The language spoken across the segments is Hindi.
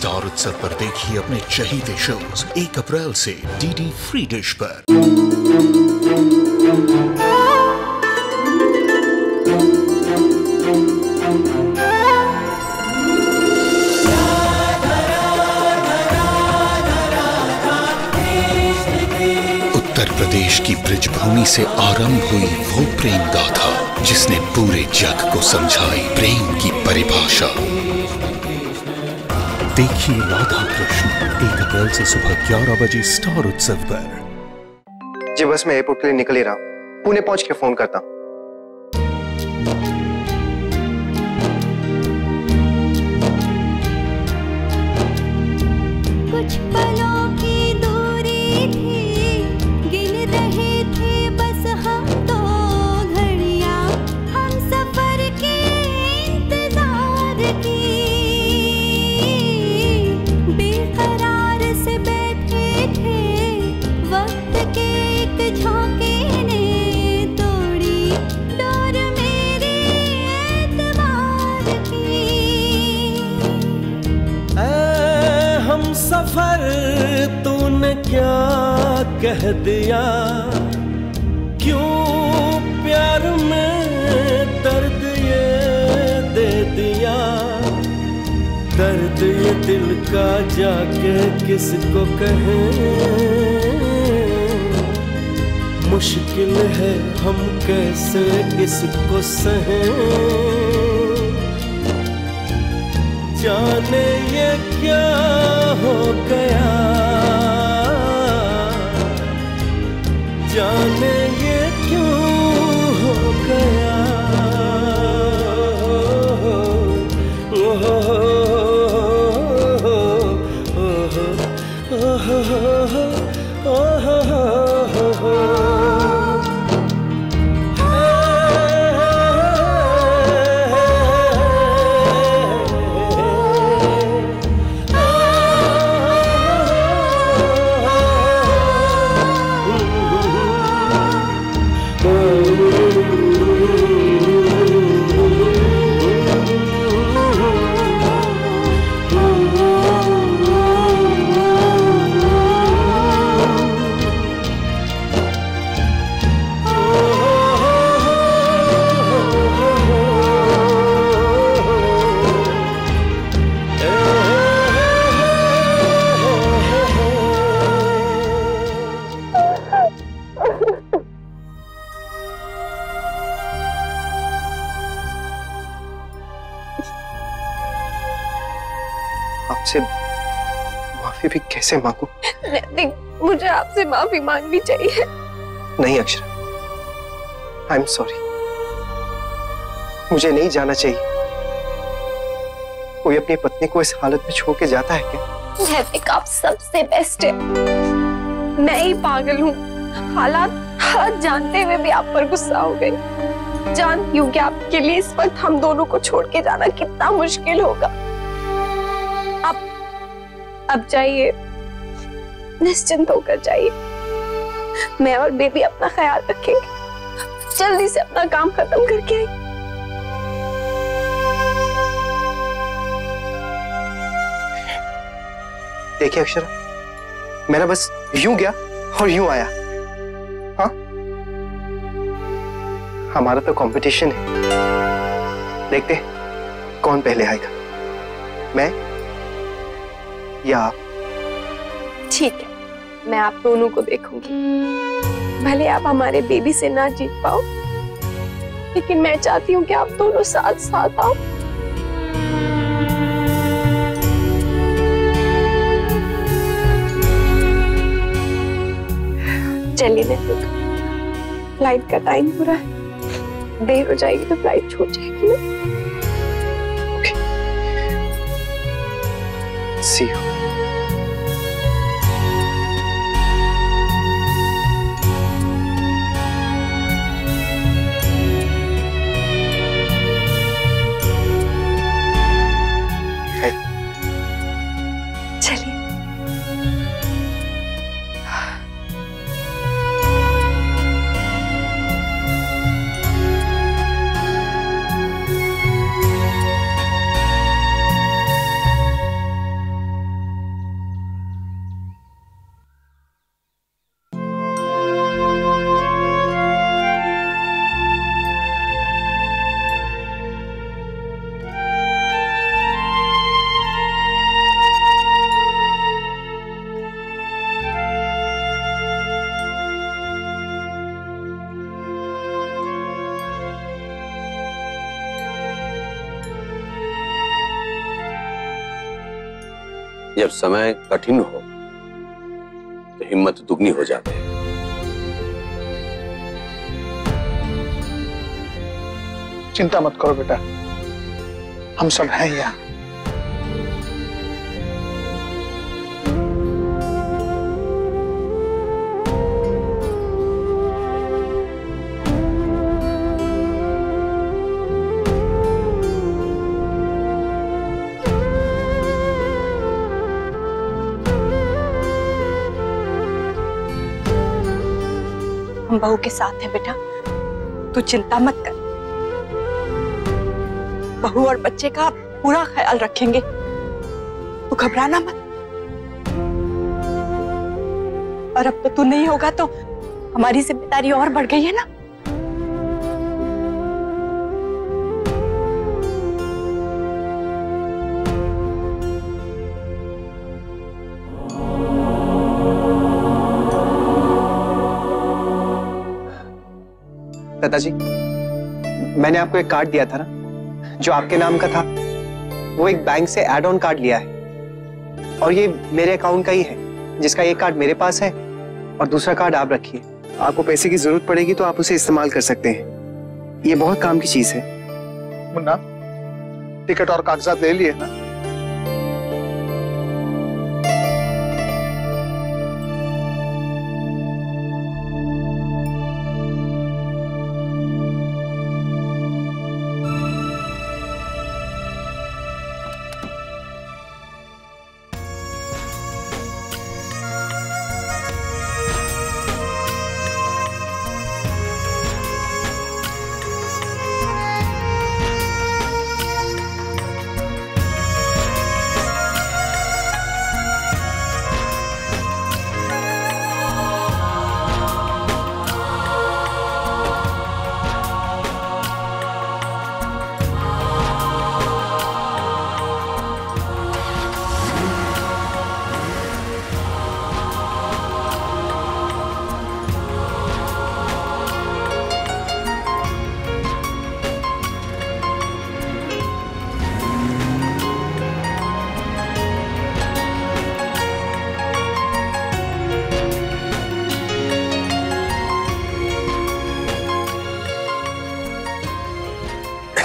स्टार उत्सव पर देखिए अपने चहीते शोज 1 अप्रैल से डीडी फ्री डिश पर। उत्तर प्रदेश की ब्रजभूमि से आरंभ हुई वो प्रेम गाथा जिसने पूरे जग को समझाई प्रेम की परिभाषा। देखिए राधा कृष्ण 1 अप्रैल से सुबह 11 बजे स्टार उत्सव पर। जी बस मैं एयरपोर्ट के लिए निकल ही रहा हूँ, पुणे पहुंच के फोन करता हूँ। कुछ पलों की दूरी थी, गिन रहे थे बस हम तो घड़ियां, हम सफर के इंतजार की। बेकरार से बैठे थे, वक्त के एक झोंके ने तोड़ी डोर मेरे एतबार की। हम सफर तूने क्या कह दिया, क्यों प्यार में दर्द ये दे दिया। दर्द ये दिल का जाके किसको कहें, मुश्किल है हम कैसे इसको सहें। जाने ये क्या हो गया, जाने ये क्यों हो गया। आपसे माफी भी कैसे मांगू? मुझे आपसे माफी मांगनी चाहिए। नहीं अक्षरा, आई एम सॉरी। मुझे नहीं जाना चाहिए। कोई अपनी पत्नी को इस हालत में छोड़ के जाता है क्या? नैतिक आप सबसे बेस्ट है। मैं ही पागल हूँ। हालात जानते हुए भी आप पर गुस्सा हो गई। जानती हूँ कि आपके लिए इस वक्त हम दोनों को छोड़ के जाना कितना मुश्किल होगा। अब जाइए, निश्चिंत होकर जाइए। मैं और बेबी अपना ख्याल रखेंगे। जल्दी से अपना काम खत्म करके आइए। देखिए अक्षरा, मेरा बस यूं गया और यूं आया। हाँ, हमारा तो कंपटीशन है। देखते कौन पहले आएगा, मैं या आप। ठीक है, मैं आप दोनों को देखूंगी। भले आप हमारे बेबी से ना जीत पाओ, लेकिन मैं चाहती हूँ कि आप दोनों साथ साथ आओ। चलिए नैतिक, फ्लाइट का टाइम हो रहा है। देर हो जाएगी तो फ्लाइट छूट जाएगी ना। Okay, see you. जब समय कठिन हो तो हिम्मत दुगनी हो जाती है। चिंता मत करो बेटा, हम सब हैं यहाँ। हम बहू के साथ हैं बेटा, तू चिंता मत कर। बहू और बच्चे का पूरा ख्याल रखेंगे, तू घबराना मत। और अब तो तू नहीं होगा तो हमारी जिम्मेदारी और बढ़ गई है ना। दादाजी, मैंने आपको एक कार्ड दिया था ना, जो आपके नाम का था। वो एक बैंक से एड ऑन कार्ड लिया है और ये मेरे अकाउंट का ही है, जिसका एक कार्ड मेरे पास है और दूसरा कार्ड आप रखिए। आपको पैसे की जरूरत पड़ेगी तो आप उसे इस्तेमाल कर सकते हैं। ये बहुत काम की चीज है। मुन्ना, टिकट और कागजात ले लिए ना?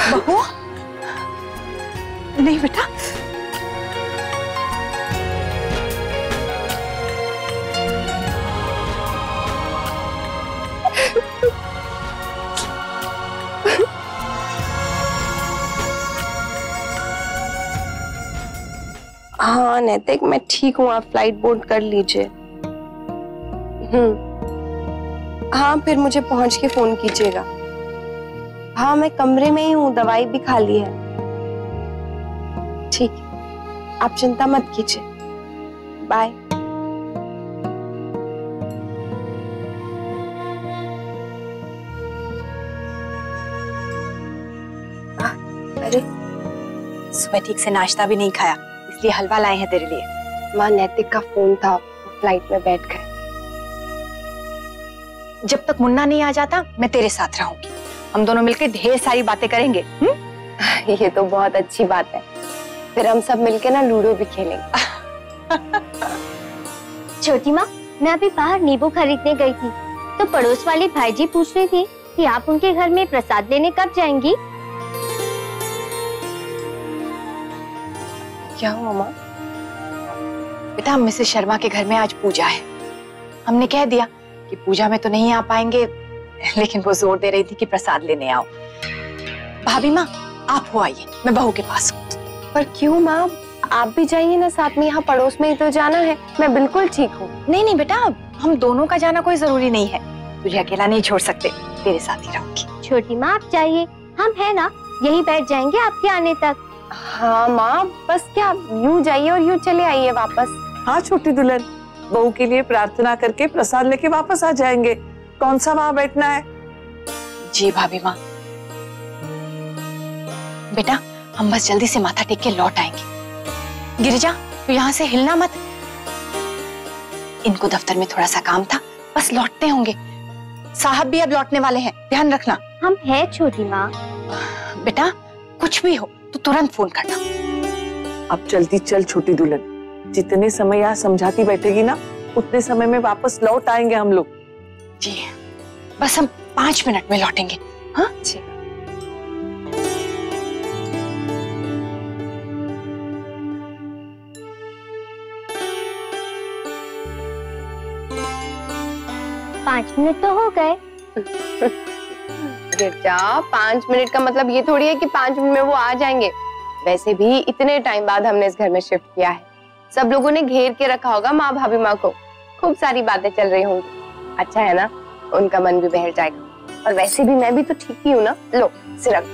बहू, नहीं बेटा, हाँ नैतिक, मैं ठीक हूँ, आप फ्लाइट बोर्ड कर लीजिए। हाँ, फिर मुझे पहुंच के फोन कीजिएगा। हाँ, मैं कमरे में ही हूँ, दवाई भी खा ली है। ठीक है, आप चिंता मत कीजिए। बाय। अरे, सुबह ठीक से नाश्ता भी नहीं खाया, इसलिए हलवा लाए हैं तेरे लिए। माँ, नैतिक का फोन था, फ्लाइट में बैठ गए। जब तक मुन्ना नहीं आ जाता मैं तेरे साथ रहूंगी, हम दोनों मिलकर ढेर सारी बातें करेंगे। ये तो बहुत अच्छी बात है, फिर हम सब मिलके ना लूडो भी खेलेंगे। छोटी माँ, मैं अभी बाहर नींबू खरीदने गई थी तो पड़ोस वाले भाईजी पूछ रहे थे कि आप उनके घर में प्रसाद लेने कब जाएंगी। क्या हुआ माँ? बेटा, मिसेस शर्मा के घर में आज पूजा है। हमने कह दिया कि पूजा में तो नहीं आ पाएंगे, लेकिन वो जोर दे रही थी कि प्रसाद लेने आओ। भाभी माँ, आप हो आइए, मैं बहू के पास हूँ। पर क्यों माँ, आप भी जाइए ना साथ में, यहाँ पड़ोस में ही तो जाना है। मैं बिल्कुल ठीक हूँ। नहीं नहीं बेटा, हम दोनों का जाना कोई जरूरी नहीं है, तुझे अकेला नहीं छोड़ सकते, तेरे साथ ही रहूंगी। छोटी माँ, आप जाइए, हम है ना, यहीं बैठ जाएंगे आपके आने तक। हाँ माँ, बस क्या यूं जाइए और यूं चले आइए वापस। हाँ छोटी दुल्हन, बहू के लिए प्रार्थना करके प्रसाद लेके वापस आ जाएंगे। कौन सा वहां बैठना है? जी भाभी माँ। बेटा, हम बस जल्दी से माथा टेक के लौट आएंगे। गिरिजा, तू यहाँ से हिलना मत। इनको दफ्तर में थोड़ा सा काम था, बस लौटते होंगे। साहब भी अब लौटने वाले हैं, ध्यान रखना। हम है छोटी माँ। बेटा, कुछ भी हो तो तुरंत फोन करना। अब जल्दी चल छोटी दुल्हन, जितने समय यहाँ समझाती बैठेगी ना, उतने समय में वापस लौट आएंगे हम लोग। जी बस हम 5 मिनट में लौटेंगे। हाँ जी। पाँच मिनट तो हो गए। गिरजा, 5 मिनट का मतलब ये थोड़ी है कि 5 मिनट में वो आ जाएंगे। वैसे भी इतने टाइम बाद हमने इस घर में शिफ्ट किया है, सब लोगों ने घेर के रखा होगा माँ भाभी माँ को, खूब सारी बातें चल रही होंगी। अच्छा है ना, उनका मन भी बहल जाएगा। और वैसे भी मैं भी तो ठीक ही हूँ ना। लो सिरक।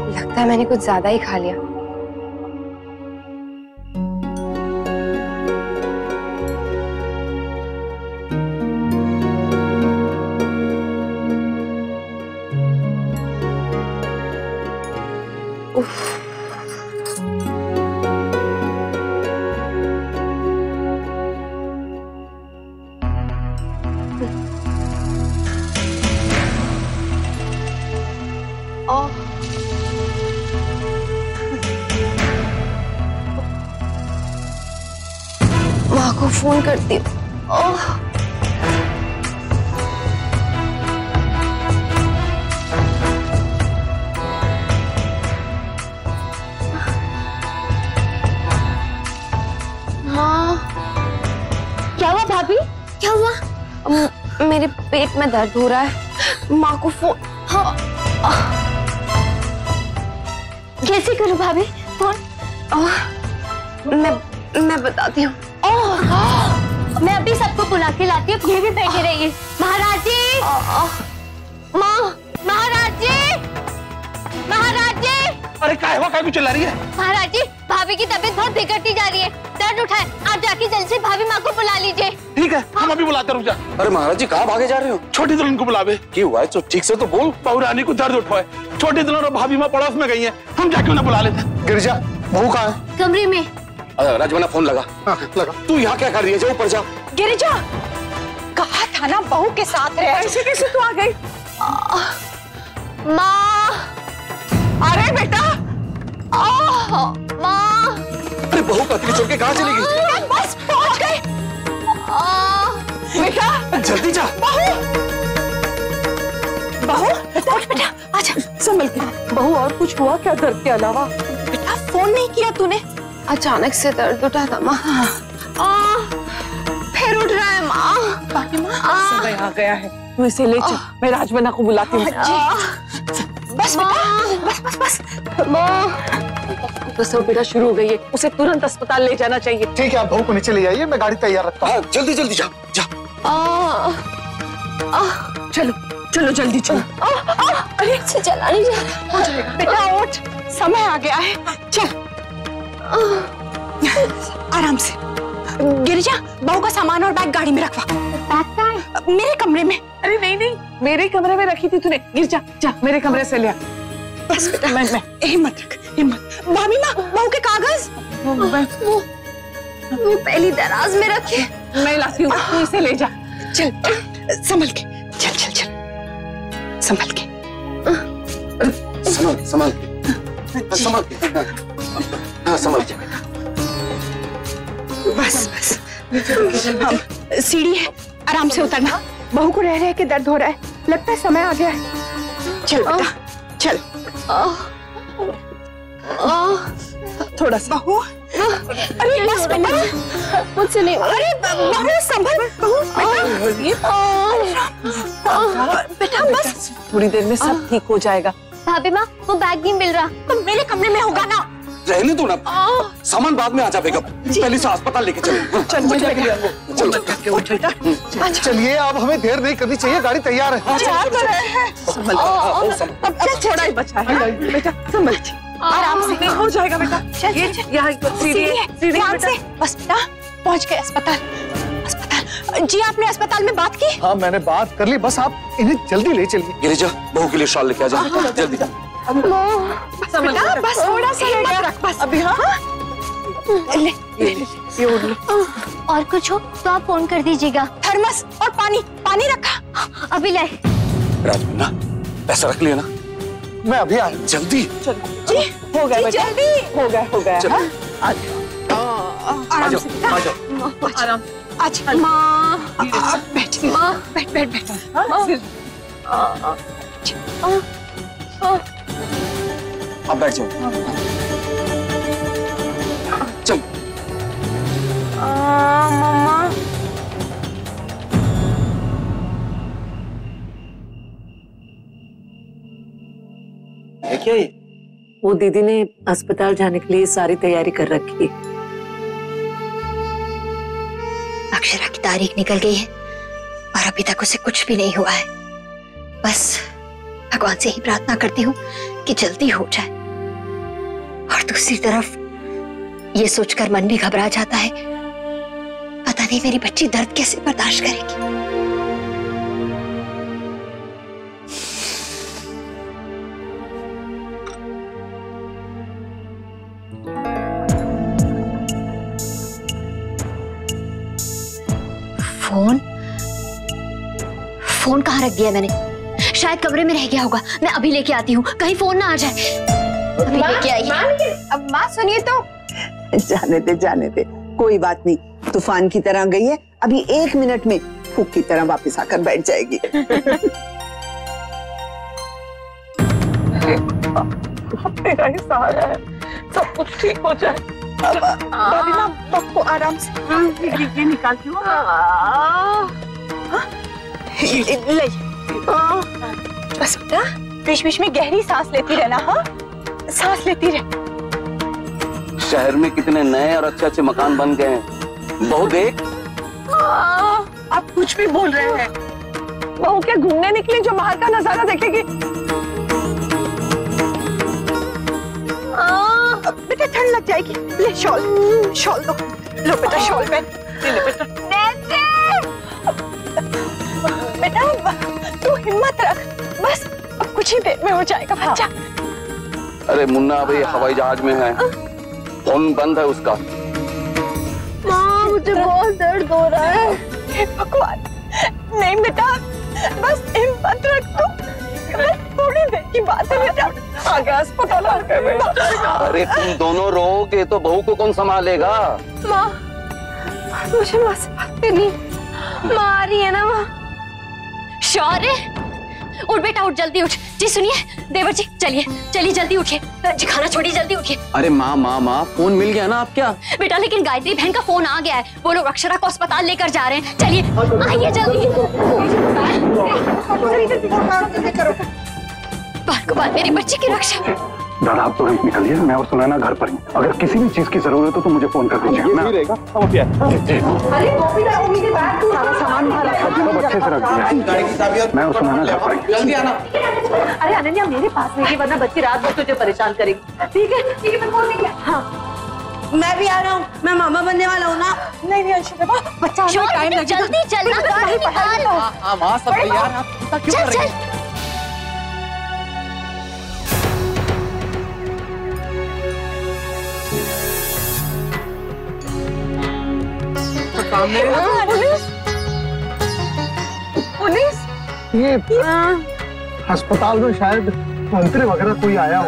लगता है मैंने कुछ ज्यादा ही खा लिया। माँ को फोन करती हूँ। माँ, क्या हुआ भाभी? क्या हुआ? मेरे पेट में दर्द हो रहा है, माँ को फोन। हाँ। कैसे करूं भाभी फोन? मैं बताती हूँ। मैं अभी सबको बुला के लाती हूँ, ये भी बैठे रहिए। महाराज जी, माँ, महाराज जी, महाराज जी। अरे क्या हुआ, क्या चिल्ला रही है? महाराज जी, भाभी की तबीयत बहुत बिगड़ती जा रही है, दर्द उठाए, आप जाके जल्दी से भाभी माँ को बुला लीजिए। ठीक है, हम अभी बुलाते, रुक जा। अरे महाराज जी कहाँ भागे जा रहे हो? छोटी दुल्हन को बुलावे। क्यों हुआ है? तो ठीक से तो बोल। बहू रानी को दर्द उठा है, छोटी दुल्हन और भाभी माँ पड़ोस में गई है, हम जाके उन्हें बुला लेते हैं। गिरिजा, बहू कहाँ है? कमरे में। राजमना फोन लगा। हाँ, लगा। तू यहाँ क्या कर रही है? जाओ ऊपर जा। गिरिजा, कहा था ना बहू के साथ रहे। ऐसे कैसे तू आ गई? माँ, अरे बेटा, माँ। अरे बहू पत्नी छोड़ के कहाँ चली गई? बस पहुंच गई। बेटा जल्दी जा। बहू उठ बेटा, आजा संभल के। बहू और कुछ हुआ क्या दर्द के अलावा? बेटा फोन नहीं किया तूने? अचानक से दर्द उठा था माँ। फिर उठ रहा है माँ। भाभी माँ, समय आ गया है, तू इसे ले चल, मैं राजमना को बुलाती हूँ। बस बेटा, बस बस बस। माँ, प्रसव बेटा शुरू हो गई है, उसे तुरंत अस्पताल ले जाना चाहिए। ठीक है, आप बहू को नीचे ले जाइए, मैं गाड़ी तैयार रखता हूँ। जल्दी जल्दी जा जा। चलो चलो जल्दी चलो। अरे चला नहीं जा रहा। हो जाएगा बेटा, उठ, समय आ गया है, चल। आराम से। गिरिजा, बहू का सामान और बैग गाड़ी में रखवा। मेरे कमरे में। अरे नहीं नहीं, मेरे कमरे में रखी थी तूने। गिरिजा जा, मेरे कमरे से ले आ। बस बेटा, मैं हिम्मत रख, हिम्मत। भाभी माँ, बहू के कागज वो पहली दराज में रखे। मैं लाती हूँ, तू इसे ले जा। चल संभल के, चल चल चल, संभल के। संभल संभल संभल के। हाँ संभल के। बस बस, हम सीढ़ी है, आराम से उतरना। बहू को रह रहे के दर्द हो रहा है, लगता है समय आ गया है। चल बेटा, चल। थोड़ा सा। बहू, अरे बस बेटा, मुझसे नहीं। अरे बहू संभल, बहू बेटा बस, थोड़ी देर में सब ठीक हो जाएगा। भाभी माँ, वो बैग नहीं मिल रहा। तो मेरे कमरे में होगा ना। रहने दो ना, सामान बाद में आ जाएगा, पहले से अस्पताल लेके चलो। चलिए, अब हमें देर नहीं करनी चाहिए, गाड़ी तैयार है। थोड़ा ही बचा है बेटा, संभल, आराम से हो जाएगा बेटा। यहाँ ध्यान से, बस बेटा पहुँच गए अस्पताल। अस्पताल जी, आपने अस्पताल में बात की? हाँ मैंने बात कर ली, बस आप इन्हें जल्दी ले चलिए। गिरिजा, बहू के लिए शॉल लेके आ जा, जल्दी। बेटा बस थोड़ा सा रख, बस अभी। हाँ ये उड़ लो। और कुछ हो तो आप फोन कर दीजिएगा। थर्मस और पानी, पानी रखा। अभी लाए। राजमुन्ना पैसा रख लिया ना? मैं अभी आया, जल्दी। जी हो गया बेटा, जल्दी हो गया। आराम से, आ जाओ। आराम। अच्छा माँ, बैठ माँ, बैठ। अब बैठ जाओ। चल। मम्मा। क्या ये? वो दीदी ने अस्पताल जाने के लिए सारी तैयारी कर रखी है। अक्षरा की तारीख निकल गई है और अभी तक उसे कुछ भी नहीं हुआ है। बस भगवान से ही प्रार्थना करती हूँ कि जल्दी हो जाए। और दूसरी तरफ ये सोचकर मन भी घबरा जाता है, पता नहीं मेरी बच्ची दर्द कैसे बर्दाश्त करेगी। फोन कहाँ रख दिया मैंने? शायद कमरे में रह गया होगा। मैं अभी लेके आती हूँ, कहीं फोन ना आ जाए। अभी लेके आई। अब माँ सुनिए तो। जाने दे, कोई बात नहीं। तूफान की तरह गई है, अभी 1 मिनट में फूक की तरह वापस आकर बैठ जाएगी। मेरा ही सहारा है, सब कुछ ठीक हो जाए। आपको आराम से ये निकालती हूँ। ले बस बेटा, बीच में गहरी सांस लेती रहना। हाँ, सांस लेती रह। शहर में कितने नए और अच्छे मकान बन गए हैं। बहू देख। आप कुछ भी बोल रहे हैं। बहू क्या घूमने निकली जो बाहर का नजारा देखेगी? बेटा ठंड लग जाएगी। ले शॉल लो बेटा, शॉल पहन ले बेटा। बेटा तू हिम्मत रख, बस अब कुछ ही देर में हो जाएगा बच्चा। अरे मुन्ना अभी हवाई जहाज में है, फोन बंद है उसका। माँ मुझे बहुत दर्द हो रहा है। हे भगवान, नहीं बेटा बस हिम्मत रख तू, थोड़ी देर की बात है बेटा। आगे अस्पताल आ गए बेटा। अरे तुम दोनों रहोगे तो बहू को कौन संभालेगा? माँ मुझे माँ से बात करनी। माँ आ रही है ना माँ? शौर्य उठ बेटा, उठ जल्दी उठ। जी सुनिए देवर जी, चलिए जल्दी उठिए जी, खाना छोड़िए, जल्दी उठिए। अरे माँ फोन मिल गया ना? आप क्या बेटा, लेकिन गायत्री बहन का फोन आ गया है, वो लोग अक्षरा को अस्पताल लेकर जा रहे हैं। चलिए आइए जल्दी। बाल मेरी बच्ची की रक्षा। दादा आप तुरंत निकलिए, मैं और सुनैना घर पर ही। अगर किसी भी चीज की जरूरत हो तो मुझे फोन कर दीजिए। सब अच्छे से रख दिया, मैं और सुनैना घर पर ही। जल्दी आना। अरे अनन्या मेरे पास नहीं, वरना बच्ची रात भर तुझे परेशान करेगी। ठीक है मैं बोल देंगे। हाँ मैं भी आ रहा हूँ, मैं मामा बनने वाला हूँ ना। नहीं अंशु बेटा, बच्चा टाइम लगेगा। जल्दी चलना, गाड़ी निकाल। हाँ माँ सब तैयार है, आप क्यों कर रही हैं? पुलिस ये अस्पताल में शायद मंत्री वगैरह कोई आया हो।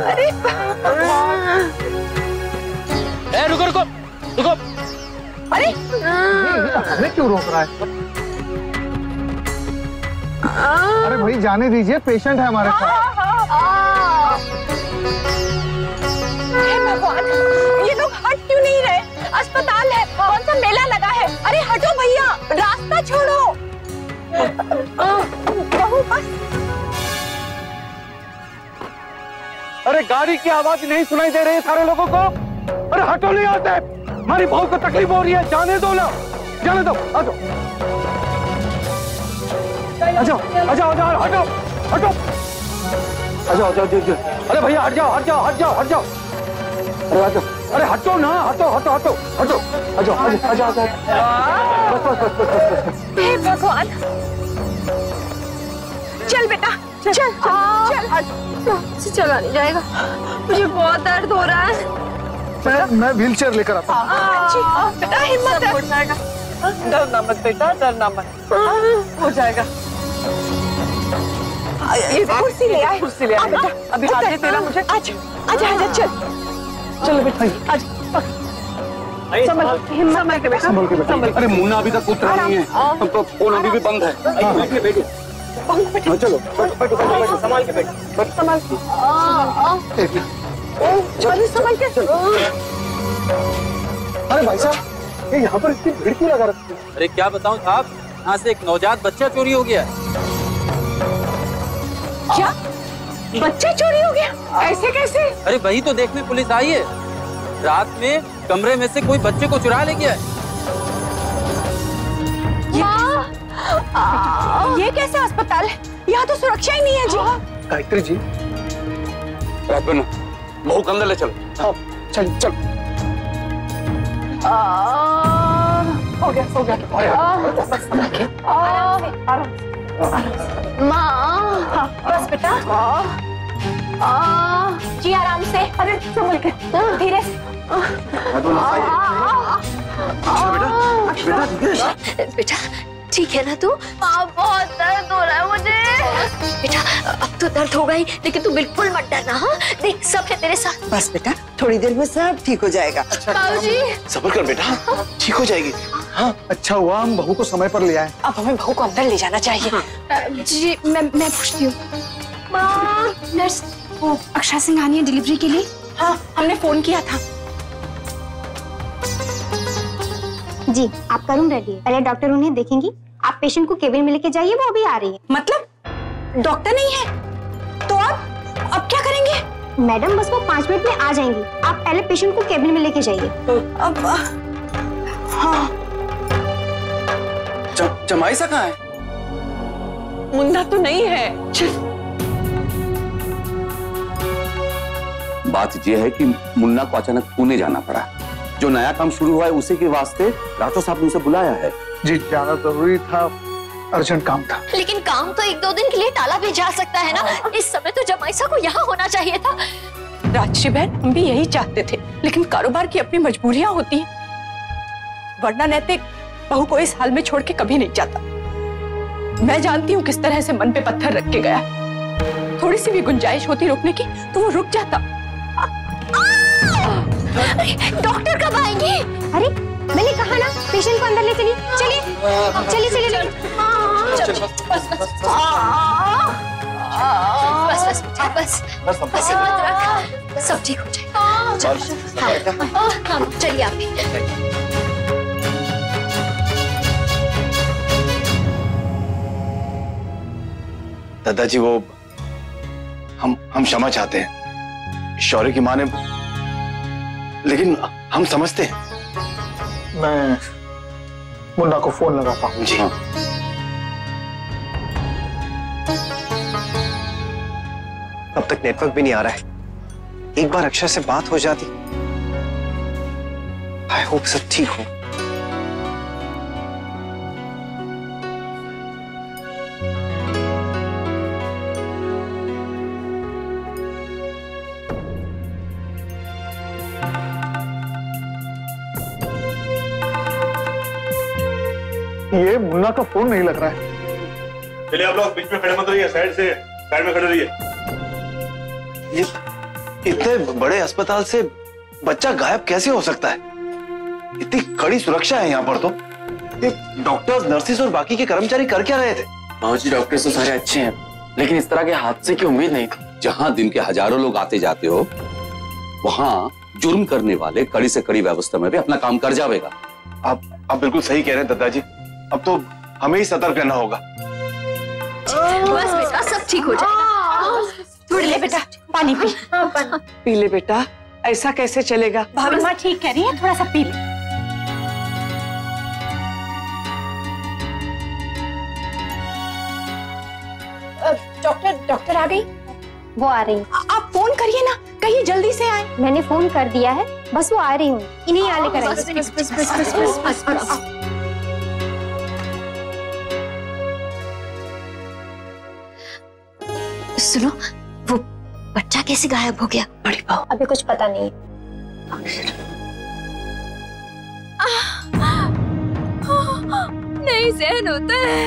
रुको। अरे हमें क्यों रोक रहा है? अरे भाई जाने दीजिए, पेशेंट है हमारे साथ। हे भगवान, ये लोग हट क्यों नहीं रहे? अस्पताल है, कौन सा मेला लगा है? अरे हटो भैया, रास्ता छोड़ो। बहू बस। अरे गाड़ी की आवाज नहीं सुनाई दे रही है सारे लोगों को? अरे हटो नहीं आते, हमारी बहू को तकलीफ हो रही है। जाने दो ना, जाने दो। आ जाओ हटो। अरे भैया हट जाओ। अरे आ जाओ। अरे हटो ना, हटो। आ जाओ। बस। हे भगवान, चल बेटा, चल। चला नहीं जाएगा, मुझे बहुत दर्द हो रहा है। मैं व्हील चेयर लेकर आता हूँ। बेटा हिम्मत है। हो जाएगा, डरना मत बेटा, डरना मत, हो जाएगा। ये कुर्सी ले आए, कुर्सी ले आए बेटा। अभी हाथ दे तेरा मुझे। आजा आजा आजा, चल चलो बेटा, आज संभल के बेटा, संभल के बेटा। अरे मुन्ना अभी तक उतरा नहीं है, अब तो फोन अभी भी बंद है। बैठिए बैठिए, चलो बैठो बैठो, संभाल के बैठो, संभाल के, चलो संभाल के। अरे भाई साहब, ये यहाँ पर इतनी भीड़ क्यों लगा रखी है? अरे क्या बताऊं साहब, यहाँ से एक नवजात बच्चा चोरी हो गया। क्या बच्चा चोरी हो गया? ऐसे कैसे? अरे वही तो देखने पुलिस आई है। रात में कमरे में से कोई बच्चे को चुरा ले गया है। ये कैसा अस्पताल है? यहाँ तो सुरक्षा ही नहीं है जी। गायत्री जी, बहू के अंदर ले चलो। चल चल। हो गया हो गया। माँ बस बेटा, जी आराम से। अरे संभल के, धीरे से। बेटा ठीक है ना तू? बहुत दर्द हो रहा है मुझे। बेटा अब तो दर्द होगा ही, लेकिन तू बिल्कुल मत डरना। हाँ देख, सब है तेरे साथ। बस बेटा, थोड़ी देर में सब ठीक हो जाएगा। बाबूजी सब्र कर बेटा, ठीक हो जाएगी। हाँ अच्छा हुआ हम बहू को समय पर ले आए। अब हमें बहू को अंदर ले जाना चाहिए। जी मैं पूछती हूँ। माँ, नर्स वो अक्षा सिंह आनी है डिलीवरी के लिए? हाँ हमने फोन किया था। जी आपका रूम रेडी है, पहले डॉक्टर उन्हें देखेंगी। आप पेशेंट को केबिन में लेके जाइए, वो अभी आ रही है। मतलब डॉक्टर नहीं है तो अब क्या करेंगे? मैडम बस वो 5 मिनट में आ जाएंगी, आप पहले पेशेंट को केबिन में लेके जाइए। अब हाँ जमाई सा कहाँ है? मुन्ना तो नहीं है। बात यह है कि मुन्ना को अचानक पुणे जाना पड़ा। जो नया काम शुरू हुआ है उसी के वास्ते राठौर साहब ने उसे बुलाया है। जी जाना जरूरी था, अर्जेंट काम था। लेकिन काम तो 1-2 दिन के लिए टाला भी जा सकता है ना। इस समय तो जमाईसा को यहाँ होना चाहिए था। राजश्री बहन, हम भी यही चाहते थे, लेकिन कारोबार की अपनी मजबूरियां होती हैं। वरना नैतिक बहू को इस हाल में छोड़ के कभी नहीं जाता। मैं जानती हूँ किस तरह से मन पे पत्थर रख के गया। थोड़ी सी भी गुंजाइश होती रुकने की तो वो रुक जाता। डॉक्टर कब आएंगे? अरे मैंने कहा ना, पेशेंट को अंदर ले चलिए। चलिए चलिए चलिए चलिए। बस हिम्मत रख, सब ठीक हो जाएगा। हाँ चलिए आप भी। दादाजी वो हम क्षमा चाहते हैं शौर्य की माँ ने, लेकिन हम समझते हैं। मैं मुन्ना को फोन लगाता हूँ। जी अब तक नेटवर्क भी नहीं आ रहा है। एक बार अक्षर से बात हो जाती। आई होप सब ठीक हो। ये मुन्ना का फोन नहीं लग रहा है। चलिए आप लोग बीच में खड़े मत रहिए, साइड में खड़े रहिए। ये इतने बड़े अस्पताल से बच्चा गायब कैसे हो सकता है? इतनी कड़ी सुरक्षा है यहाँ पर। तो ये डॉक्टर्स, नर्सेस और बाकी के कर्मचारी कर क्या रहे थे? बाबूजी डॉक्टर्स तो सारे अच्छे हैं, लेकिन इस तरह के हादसे की उम्मीद नहीं थी। जहाँ दिन के हजारों लोग आते जाते हो, वहाँ जुर्म करने वाले कड़ी से कड़ी व्यवस्था में भी अपना काम कर जाएगा। आप बिल्कुल सही कह रहे हैं दादाजी। अब तो हमें ही सतर्क रहना होगा। बस बेटा सब ठीक हो जाएगा। थोड़ी ले बेटा, पानी पी। पी ले बेटा, ऐसा कैसे चलेगा? भाभी माँ ठीक कह रही है, थोड़ा सा पी ले। डॉक्टर आ गई? वो आ रही। आप फोन करिए ना, कहीं जल्दी से आए। मैंने फोन कर दिया है, बस वो आ रही हूँ। इन्हीं यहाँ लेकर आएंगे। सुनो, वो बच्चा कैसे गायब हो गया? अभी कुछ पता नहीं। नहीं सहन होता है।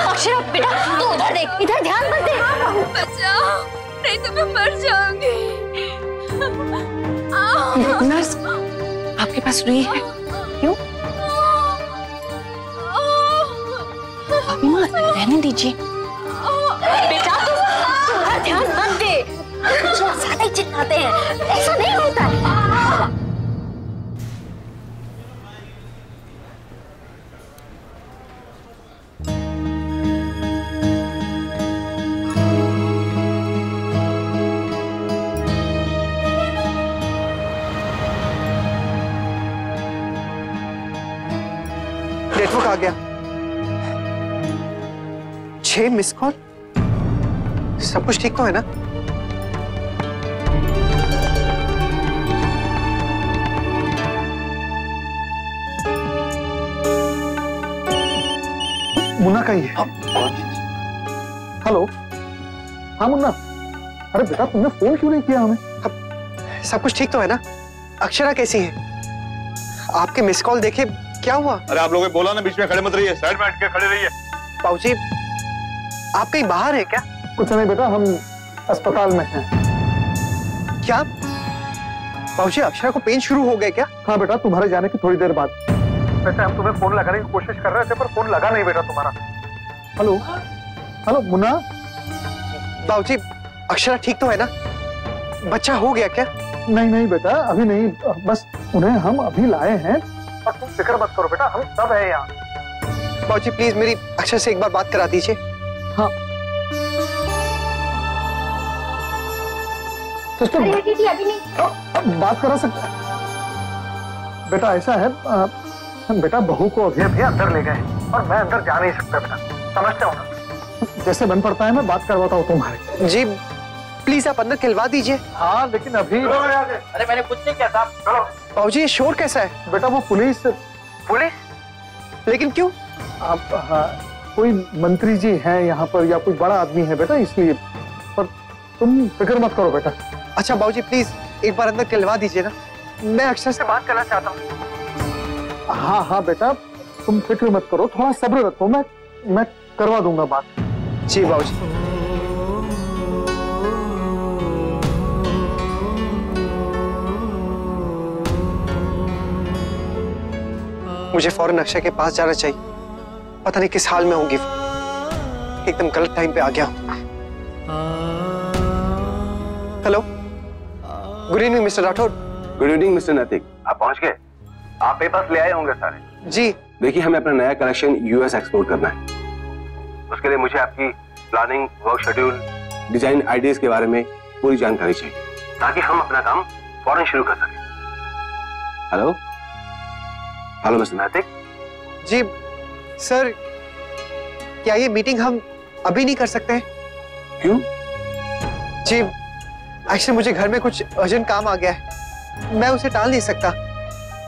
अक्षरा बेटा तू उधर देख, इधर ध्यान मत दे। बचाओ, नहीं तो मैं मर जाऊंगी। नर्स, आपके पास रुई है? क्यों? भाभी माँ, रहने दीजिए। बेटा तू उधर ध्यान मत दे। ज्यादा ही चिल्लाते हैं, ऐसा नहीं होता है। नेटवर्क आ गया। 6 मिस कॉल। सब कुछ ठीक तो है ना? मुन्ना का ही है। हेलो, हाँ मुन्ना। अरे बेटा तुमने फोन क्यों नहीं किया हमें? सब कुछ ठीक तो है ना? अक्षरा कैसी है? आपके मिस कॉल देखे, क्या हुआ? अरे आप लोगों ने बोला ना बीच में खड़े मत रहिए, साइड में हट के खड़े रहिए। बाबूजी, आप कहीं बाहर हैं क्या? कुछ नहीं बेटा, हम अस्पताल में हैं। क्या बाबूजी, अक्षरा को पेन शुरू हो गए क्या? हाँ बेटा, तुम्हारे जाने की थोड़ी देर बाद। वैसे हम तुम्हें फोन लगाने की कोशिश कर रहे थे पर फोन लगा नहीं बेटा तुम्हारा। Hello hello Munna. बाबूजी, अक्षरा ठीक तो है ना? बच्चा हो गया क्या? नहीं नहीं बेटा, अभी नहीं, बस उन्हें हम अभी लाए हैं और तुम फिक्र मत करो बेटा, हम सब है यहाँ। बाबूजी प्लीज मेरी अक्षरा से एक बार बात करा दीजिए। हाँ सिस्टर, अभी नहीं बात करा सकते बेटा? ऐसा है बेटा, बहू को अभी अंदर ले गए और मैं अंदर जा नहीं सकता बेटा, समझते हो ना? जैसे बन पड़ता है मैं बात करवाता हूँ तुम्हारे। जी प्लीज आप अंदर खिलवा दीजिए। हाँ लेकिन अभी। अरे मैंने कुछ नहीं किया साहब। चलो। बाबूजी ये शोर कैसा है? बेटा वो पुलिस। पुलिस? लेकिन क्यों? आप कोई मंत्री जी हैं यहाँ पर या कोई बड़ा आदमी है बेटा, इसलिए। पर तुम फिक्र मत करो बेटा। अच्छा बाबूजी प्लीज एक बार अंदर खिलवा दीजिए ना, मैं अक्षरा से बात करना चाहता हूँ। हाँ हाँ बेटा, तुम फिक्र मत करो, थोड़ा सब्र रखो, मैं करवा दूंगा बात। जी बाबूजी। मुझे फौरन अक्षय के पास जाना चाहिए, पता नहीं किस हाल में होंगी। एकदम गलत टाइम पे आ गया हूं। Hello, good evening mister Rathore. Good evening mister नैतिक, आप पहुंच गए? आप पेपर्स ले आए होंगे सारे। जी। देखिए हमें अपना नया कलेक्शन यूएस एक्सपोर्ट करना है। उसके लिए मुझे आपकी planning, work schedule, design ideas के बारे में पूरी जानकारी चाहिए ताकि हम अपना काम फौरन शुरू कर सकें। हेलो हेलो मिस्टर नैतिक। जी सर, क्या ये मीटिंग हम अभी नहीं कर सकते हैं? क्यों? जी एक्चुअली मुझे घर में कुछ अर्जेंट काम आ गया है, मैं उसे टाल नहीं सकता।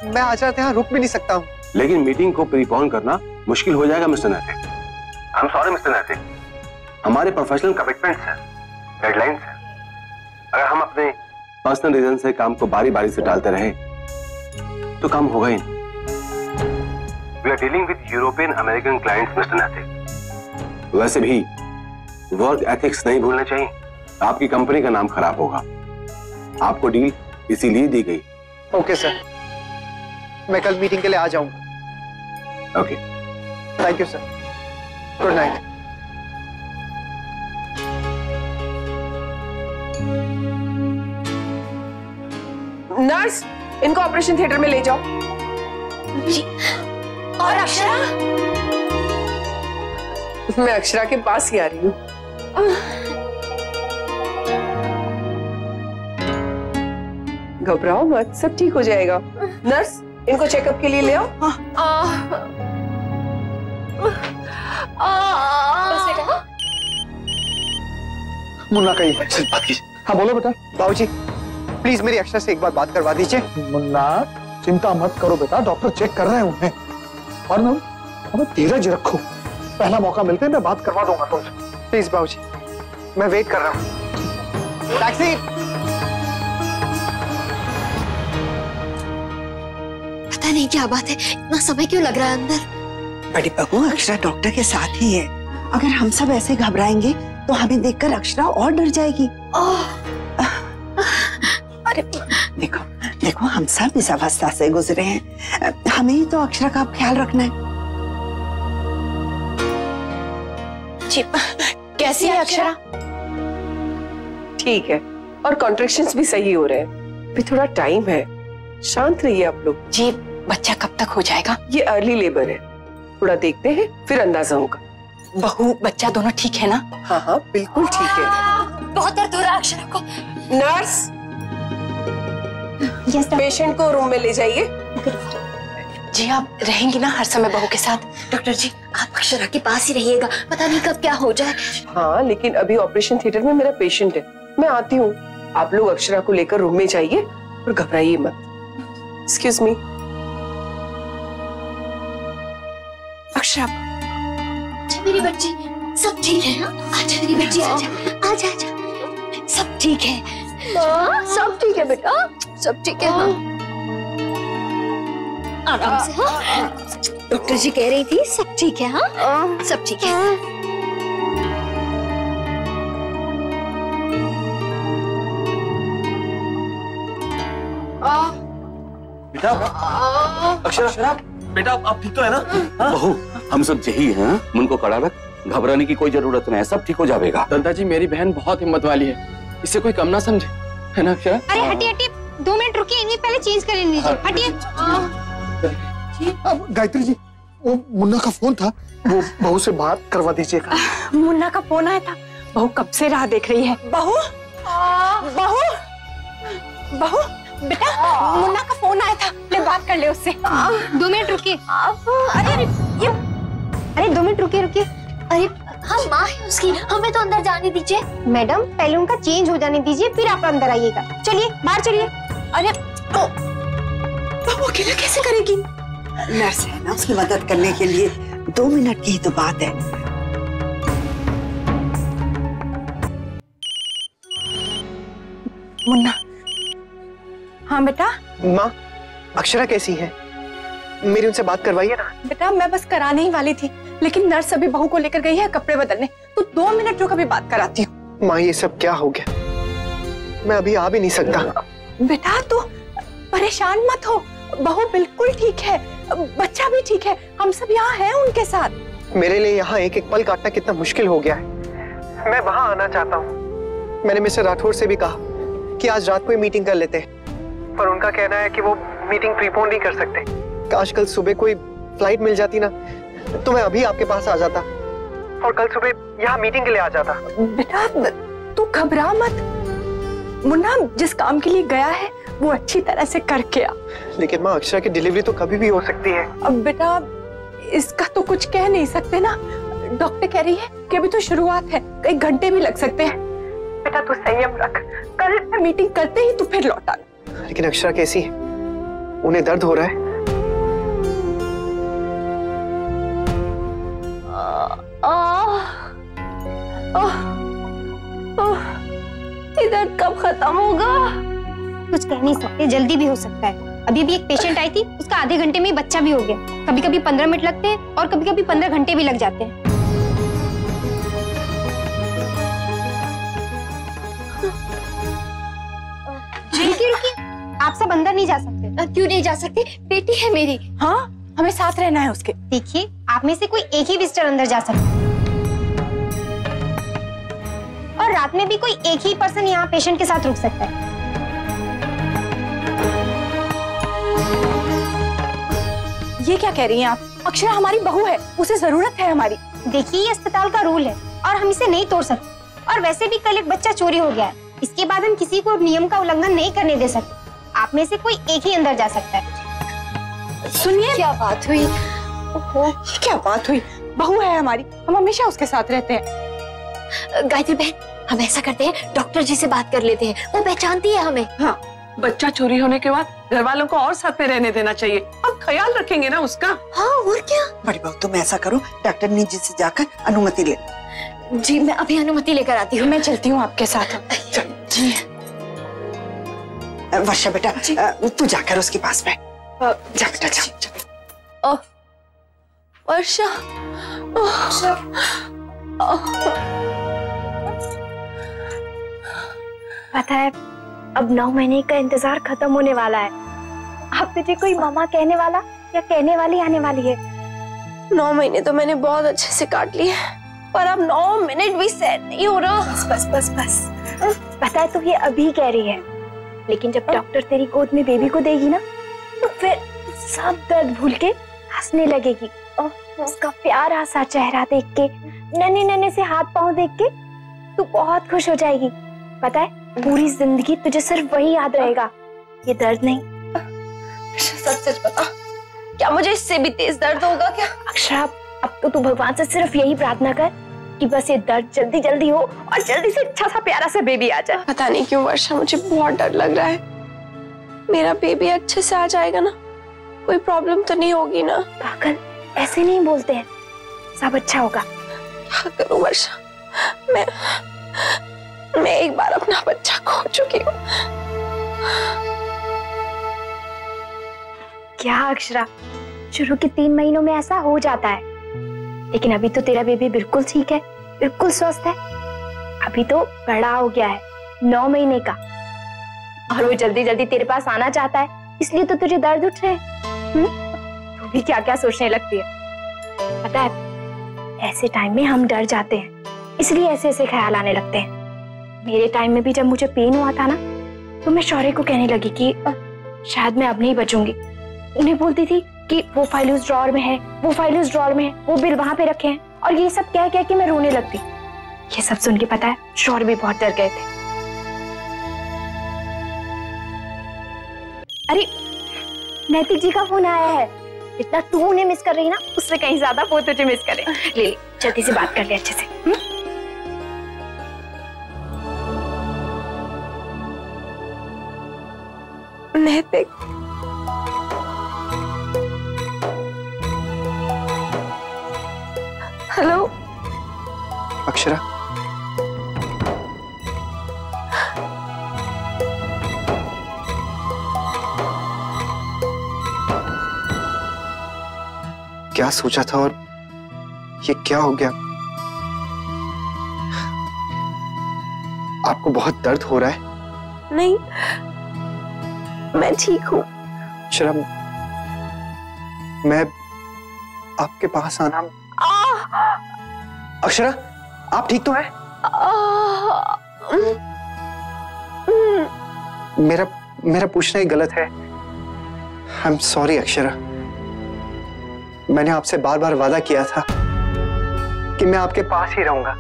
मैं आज रात यहाँ रुक भी नहीं सकता हूँ। लेकिन मीटिंग को प्रीपोन करना मुश्किल हो जाएगा मिस्टर नैतिक। आई एम सॉरी मिस्टर नैतिक, हमारे प्रोफेशनल कमिटमेंट्स हैं, डेडलाइंस हैं। अगर हम अपने पर्सनल रीजन से काम को बारी बारी से टालते रहे तो काम होगा ही नहीं। We are dealing with European American clients mister Naitik. वैसे भी वर्क एथिक्स नहीं भूलने चाहिए, आपकी कंपनी का नाम खराब होगा। आपको डील इसीलिए दी गई। ओके सर, मैं कल मीटिंग के लिए आ जाऊंगा। Okay thank you sir, good night. Nurse, इनको ऑपरेशन थिएटर में ले जाओ। जी। और अक्षरा? मैं अक्षरा के पास ही आ रही हूँ। घबराओ मत, सब ठीक हो जाएगा। नर्स, इनको चेकअप के लिए ले आओ। मुन्ना का ही है। हाँ बोलो बेटा। बाबूजी प्लीज मेरी अक्षरा से एक बार बात करवा दीजिए। मुन्ना चिंता मत करो बेटा, डॉक्टर चेक कर रहे हैं उन्हें। और ना हमें धीरज रखो, पहला मौका मिलते हैं मैं बात करवा दूंगा तुमसे। प्लीज बाबूजी, मैं वेट कर रहा हूँ। टैक्सी। पता नहीं क्या बात है, इतना समय क्यों लग रहा है अंदर। बड़ी बहू, अक्षरा डॉक्टर के साथ ही है। अगर हम सब ऐसे घबराएंगे तो हमें देखकर अक्षरा और डर जाएगी। अरे देखो देखो, हम सब इस अवस्था से गुजरे हैं, हमें ही तो अक्षरा का ख्याल रखना है। कैसी है अक्षरा? ठीक है, और कॉन्ट्रैक्शंस भी सही हो रहे हैं। अभी थोड़ा टाइम है, शांत रहिए आप लोग। जी, बच्चा कब तक हो जाएगा? ये अर्ली लेबर है, थोड़ा देखते हैं फिर अंदाजा होगा। बहू बच्चा दोनों ठीक है ना? हाँ हाँ बिल्कुल ठीक है। बहुत दर्द हो रहा है अक्षरा को। नर्स, पेशेंट को रूम में ले जाइए। जी, आप रहेंगी ना हर समय बहू के साथ? डॉक्टर जी, आप अक्षरा के पास ही रहिएगा, पता नहीं कब क्या हो जाए। हाँ, लेकिन अभी ऑपरेशन थिएटर में मेरा पेशेंट है, मैं आती हूँ। आप लोग अक्षरा को लेकर रूम में जाइए और घबराइए मत। Excuse me. अक्षरा, मेरी बच्ची, सब ठीक है ना? आजा मेरी बच्ची, आजा आजा आजा, सब ठीक है। सब ठीक है बेटा, सब ठीक है। हाँ, आराम से। हाँ, डॉक्टर जी कह रही थी सब ठीक है। हाँ, सब ठीक है। बेटा, अक्षरा, बेटा आप ठीक तो है ना? बहू, हम सब यही हैं, मन को कड़ा रख, घबराने की कोई जरूरत नहीं है, सब ठीक हो जाएगा। दादाजी, मेरी बहन बहुत हिम्मत वाली है, इसे कोई कम ना समझे, है ना अक्षरा? अरे हटिए हटिए, 2 मिनट रुकिए, इन्हें पहले चेंज कर लेने दीजिए। हटिए। गायत्री जी, वो मुन्ना का फोन था, वो बहू से बात करवा दीजिएगा। मुन्ना का फोन आया था, बहू कब से राह देख रही है। बहू, बहू, बहू, बेटा मुन्ना का फोन आया था, ले बात कर ले उससे। 2 मिनट रुकिए। अरे 2 मिनट रुकिए रुकिए। अरे हाँ, माँ है उसकी, हमें तो अंदर जाने दीजिए। मैडम, पहले उनका चेंज हो जाने दीजिए, फिर आप अंदर आइएगा। चलिए बाहर चलिए। अरे वो अकेला कैसे करेगी? नर्स है ना, उसकी मदद करने के लिए 2 मिनट की ही तो बात है। मुन्ना। हाँ बेटा। माँ, अक्षरा कैसी है? मेरी उनसे बात करवाइए ना। बेटा मैं बस कराने ही वाली थी, लेकिन नर्स अभी बहू को लेकर गई है कपड़े बदलने, तो 2 मिनट रुक, अभी बात कराती हूँ। माँ, ये सब क्या हो गया? मैं अभी आ भी नहीं सकता। बेटा तू परेशान मत हो, बहू बिल्कुल ठीक है, बच्चा भी ठीक है, हम सब यहाँ हैं उनके साथ। मेरे लिए यहाँ एक एक पल काटना कितना मुश्किल हो गया है। मैं वहाँ आना चाहता हूँ। मैंने मिस्टर राठौर से भी कहा कि आज रात को ही मीटिंग कर लेते हैं, पर उनका कहना है कि वो मीटिंग प्रीपोन नहीं कर सकते। काश कल सुबह कोई फ्लाइट मिल जाती ना, तो मैं अभी आपके पास आ जाता और कल सुबह यहाँ मीटिंग के लिए आ जाता। बेटा तू घबरा मत, मुन्ना जिस काम के लिए गया है वो अच्छी तरह से करके आ। लेकिन माँ, अक्षरा की डिलीवरी तो कभी भी हो सकती है। अब बेटा इसका तो कुछ कह नहीं सकते ना, डॉक्टर कह रही है कि अभी तो शुरुआत है, कई घंटे भी लग सकते हैं। बेटा तू संयम रख, कल मीटिंग करते ही तू फिर लौट आना। लेकिन अक्षरा कैसी है? उन्हें दर्द हो रहा है? इधर कब खत्म होगा? कुछ कह नहीं सकते, जल्दी भी हो सकता है। अभी भी एक पेशेंट आई थी, उसका आधे घंटे में ही बच्चा भी हो गया। कभी कभी 15 मिनट लगते हैं और कभी कभी 15 घंटे भी लग जाते हैं। रुकिए रुकिए, आप सब अंदर नहीं जा सकते। क्यों नहीं जा सकते? बेटी है मेरी। हाँ, हमें साथ रहना है उसके। देखिए, आप में से कोई एक ही विजिटर अंदर जा सकता है, और रात में भी कोई एक ही पर्सन यहाँ पेशेंट के साथ रुक सकता है। ये क्या कह रही हैं आप? अक्षरा हमारी बहू है, उसे जरूरत है हमारी। देखिए, ये अस्पताल का रूल है और हम इसे नहीं तोड़ सकते। और वैसे भी कल एक बच्चा चोरी हो गया है, इसके बाद हम किसी को नियम का उल्लंघन नहीं करने दे सकते। आप में से कोई एक ही अंदर जा सकता है। सुनिए, क्या बात हुई? ओहो, क्या बात हुई? बहू है हमारी, हम हमेशा उसके साथ रहते हैं। गायत्री बहन, हम ऐसा करते हैं, डॉक्टर जी से बात कर लेते हैं, वो पहचानती है हमें। हाँ, बच्चा चोरी होने के बाद घर वालों को और साथ में रहने देना चाहिए, अब ख्याल रखेंगे ना उसका। हाँ, और क्या। बड़ी बहू, तुम ऐसा करो, डॉक्टर नीचे से जाकर अनुमति ले। जी मैं अभी अनुमति लेकर आती हूँ, मैं चलती हूँ आपके साथ। जी वर्षा बेटा तू जाकर उसके पास बैठ। जा बेटा जा। वर्षा पता है अब 9 महीने का इंतजार खत्म होने वाला है। अब तुझे कोई मामा कहने वाला या कहने वाली आने वाली है। 9 महीने तो मैंने बहुत अच्छे से काट लिए, पर अब 9 मिनट भी सेट नहीं हो रहा। बस बस बस बस। पता है तू ये अभी कह रही है, लेकिन जब डॉक्टर तेरी गोद में बेबी को देगी ना, तो फिर सब दर्द भूल के हंसने लगेगी। उसका प्यारा सा चेहरा देख के, नन्हे नन्हे से हाथ पांव देख के तू बहुत खुश हो जाएगी। पता है पूरी जिंदगी तुझे सिर्फ वही याद रहेगा, ये दर्द नहीं। सच सच बता, क्या मुझे इससे भी तेज दर्द होगा क्या? अक्षरा अब तो तू भगवान से सिर्फ यही प्रार्थना कर कि बस ये दर्द जल्दी जल्दी हो और जल्दी से अच्छा सा प्यारा सा बेबी आ जाए। पता नहीं क्यों वर्षा, मुझे बहुत डर लग रहा है। मेरा बेबी अच्छे से आ जाएगा ना, कोई प्रॉब्लम तो नहीं होगी ना? पागल, ऐसे नहीं बोलते हैं, सब अच्छा होगा। क्या करूं वर्षा, मैं एक बार अपना बच्चा खो चुकी हूँ। क्या अक्षरा, शुरू के 3 महीनों में ऐसा हो जाता है, लेकिन अभी तो तेरा बेबी बिल्कुल ठीक है, बिल्कुल स्वस्थ है। अभी तो बड़ा हो गया है, 9 महीने का, और वो जल्दी जल्दी तेरे पास आना चाहता है, इसलिए तो तुझे दर्द उठ रहे हैं। तू भी क्या क्या सोचने लगती है। पता है ऐसे टाइम में हम डर जाते हैं, इसलिए ऐसे ऐसे ख्याल आने लगते हैं। मेरे टाइम में भी जब मुझे पेन हुआ था ना, तो मैं शौर्य को कहने लगी कि शायद मैं अब नहीं बचूंगी। उन्हें बोलती थी कि वो फाइल उस ड्रॉअर में है, वो फाइल उस ड्रॉअर में है, वो बिल वहां पे रखे हैं, और ये सब कह कह के मैं रोने लगती। ये सब सुन के पता है शौर्य भी बहुत डर गए थे। अरे नैतिक जी का फोन आया है। इतना तू उन्हें मिस कर रही ना, उससे कहीं ज्यादा वो तुझे मिस करे। ले जल्दी से बात कर ले अच्छे से। नैतिक, हेलो अक्षरा, क्या सोचा था और ये क्या हो गया? आपको बहुत दर्द हो रहा है? नहीं, मैं ठीक हूँ। अक्षरा, मैं आपके पास आना। अक्षरा, आप ठीक तो हैं? मेरा पूछना ही गलत है। I am sorry Akshara. मैंने आपसे बार बार वादा किया था कि मैं आपके पास ही रहूंगा।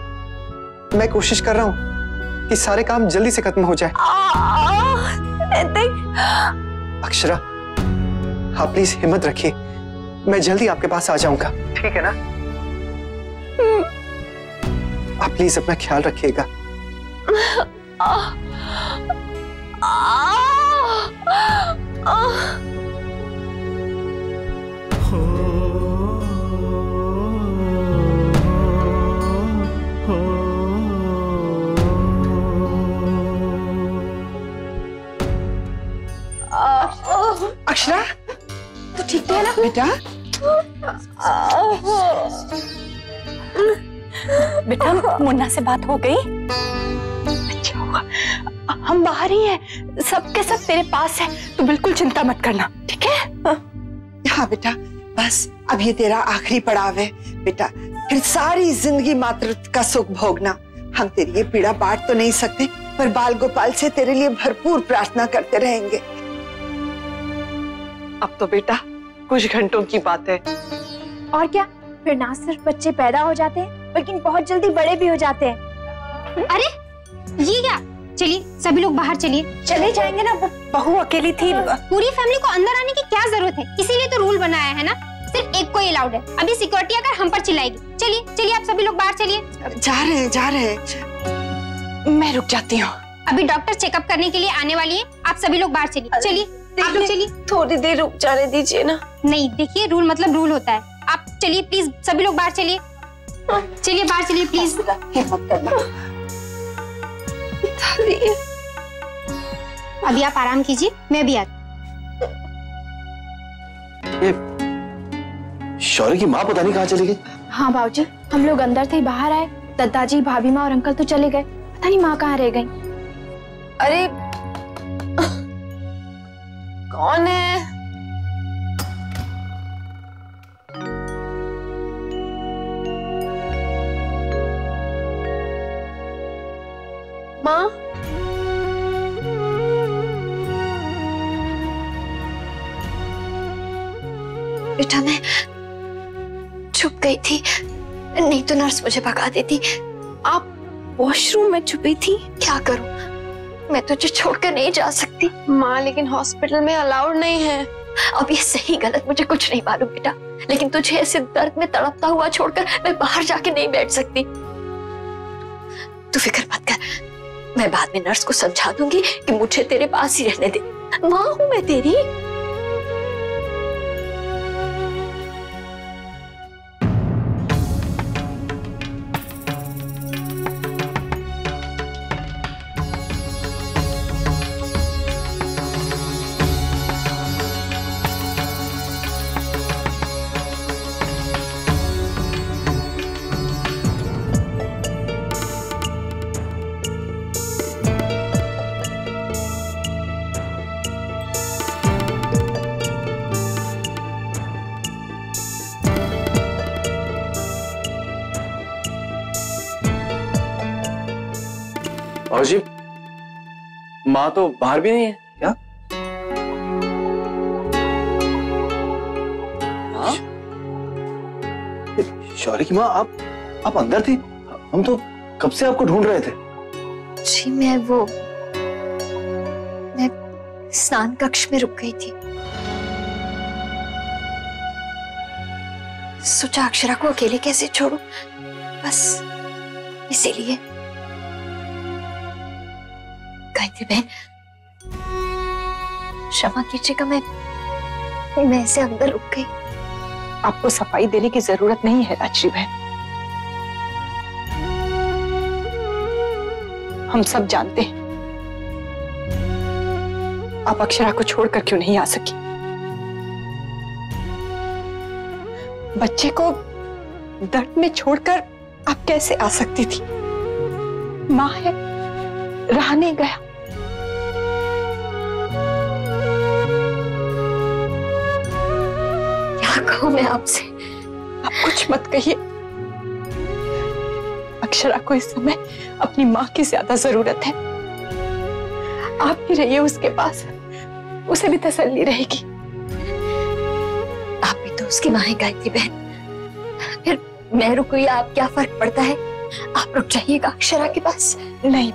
मैं कोशिश कर रहा हूं कि सारे काम जल्दी से खत्म हो जाए। अक्षरा, आप प्लीज हिम्मत रखिए, मैं जल्दी आपके पास आ जाऊंगा, ठीक है ना? आप प्लीज अपना ख्याल रखिएगा। अक्षरा, तो ठीक तो है ना बेटा? बेटा मुन्ना से बात हो गई? अच्छा होगा, हम बाहर ही हैं, सबके सब तेरे पास है, तो बिल्कुल चिंता मत करना, ठीक है? हाँ बेटा, बस अब ये तेरा आखिरी पड़ाव है बेटा, फिर सारी जिंदगी मातृत्व का सुख भोगना। हम तेरी ये पीड़ा बांट तो नहीं सकते, पर बाल गोपाल से तेरे लिए भरपूर प्रार्थना करते रहेंगे। अब तो बेटा कुछ घंटों की बात है। और क्या, फिर ना सिर्फ बच्चे पैदा हो जाते हैं, बल्कि बहुत जल्दी बड़े भी हो जाते हैं। अरे ये क्या, चलिए सभी लोग बाहर चलिए। चले जाएंगे ना, बहू अकेली थी। पूरी फैमिली को अंदर आने की क्या जरूरत है? इसीलिए तो रूल बनाया है ना, सिर्फ एक को ही अलाउड है। अभी सिक्योरिटी आकर हम पर चिल्लाएगी। चलिए चलिए, आप सभी लोग बाहर चलिए। जा रहे हैं। मैं रुक जाती हूँ। अभी डॉक्टर चेकअप करने के लिए आने वाली है, आप सभी लोग बाहर चलिए। चलिए आप लोग चलिए। थोड़ी देर रुक जाने दीजिए ना। नहीं, देखिए रूल मतलब रूल होता है। आप चलिए प्लीज, सभी लोग बाहर चलिए। चलिए बाहर चलिए प्लीज। हिम्मत करना। अभी आप आराम कीजिए, मैं भी आती। शौर्य की माँ पता नहीं कहाँ चली गई। हाँ बाबूजी, हम लोग अंदर थे, बाहर आए, दादाजी, भाभी माँ और अंकल तो चले गए, पता नहीं माँ कहाँ रह गई। अरे कौन है? माँ, बेटा मैं छुप गई थी, नहीं तो नर्स मुझे भगा देती। आप वॉशरूम में छुपी थी? क्या करूं, मैं तुझे छोड़कर नहीं जा सकती। माँ लेकिन हॉस्पिटल में अलाउड नहीं है। अब ये सही गलत मुझे कुछ नहीं मालूम बेटा, लेकिन तुझे ऐसे दर्द में तड़पता हुआ छोड़कर मैं बाहर जाके नहीं बैठ सकती। तू फिक्र मत कर, मैं बाद में नर्स को समझा दूंगी कि मुझे तेरे पास ही रहने दे। माँ हूं मैं तेरी। और जी, माँ तो बाहर भी नहीं है क्या? हाँ? शौर्य की माँ, आप अंदर थी? हम तो कब से आपको ढूंढ रहे थे। जी मैं स्नान कक्ष में रुक गई थी, सोचा अक्षरा को अकेले कैसे छोड़ूं, बस इसीलिए। गायत्री बहन, क्षमा कीजिएगा, मैं ऐसे अंदर रुक गई। आपको सफाई देने की जरूरत नहीं है राजश्री बहन, हम सब जानते हैं आप अक्षरा को छोड़कर क्यों नहीं आ सकी। बच्चे को दर्द में छोड़कर आप कैसे आ सकती थी? माँ है, रहा नहीं गया। क्या कहूं मैं आपसे? आप कुछ मत कहिए। अक्षरा को इस समय अपनी माँ की ज्यादा जरूरत है। आप भी रहिए उसके पास, उसे भी तसल्ली रहेगी। आप भी तो उसकी माँ है गायत्री बहन, फिर मैं रुकूं या आप, क्या फर्क पड़ता है? आप रुक जाइएगा अक्षरा के पास। नहीं,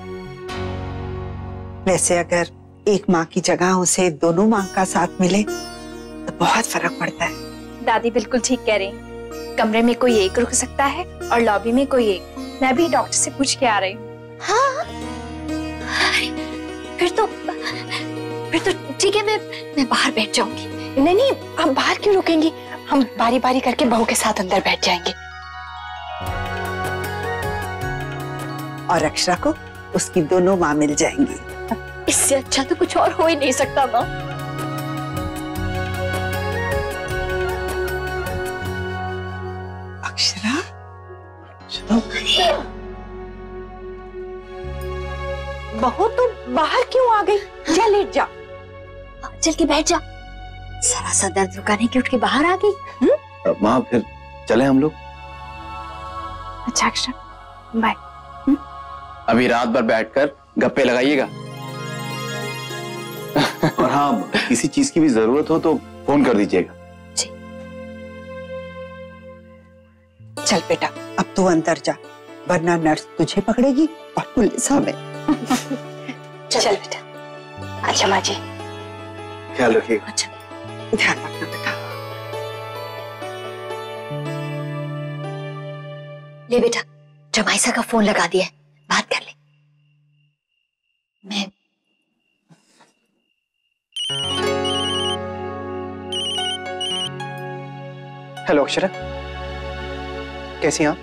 वैसे अगर एक माँ की जगह उसे दोनों माँ का साथ मिले तो बहुत फर्क पड़ता है। दादी बिल्कुल ठीक कह रही हैं। कमरे में कोई एक रुक सकता है और लॉबी में कोई एक। मैं भी डॉक्टर से पूछ के आ रही हूँ। हाँ, फिर तो ठीक है, मैं बाहर बैठ जाऊंगी। नहीं, आप बाहर क्यों रुकेंगी? हम बारी बारी करके बहू के साथ अंदर बैठ जाएंगे। और अक्षरा को उसकी दोनों माँ मिल जाएंगी। इससे अच्छा तो कुछ और हो ही नहीं सकता माँ। अक्षरा, बहू तो बाहर क्यों आ गई? जा लेट जा। चल के बैठ जा। सारा सा दर्द रुकाने की उठ के बाहर आ गई। माँ फिर चले हम लोग? अच्छा अक्षरा, बाय। अभी रात भर बैठकर गप्पे लगाइएगा। और हाँ, किसी चीज की भी जरूरत हो तो फोन कर दीजिएगा। चल बेटा, अब तू अंदर जा, वरना नर्स तुझे पकड़ेगी और पुलिस हमें। चल बेटा। अच्छा माँ जी, ख्याल रखिएगा। अच्छा, ध्यान रखना बेटा। ले बेटा, जमाइसा का फोन लगा दिया है, बात कर ले। मैं हेलो अक्षरा, कैसी हैं आप?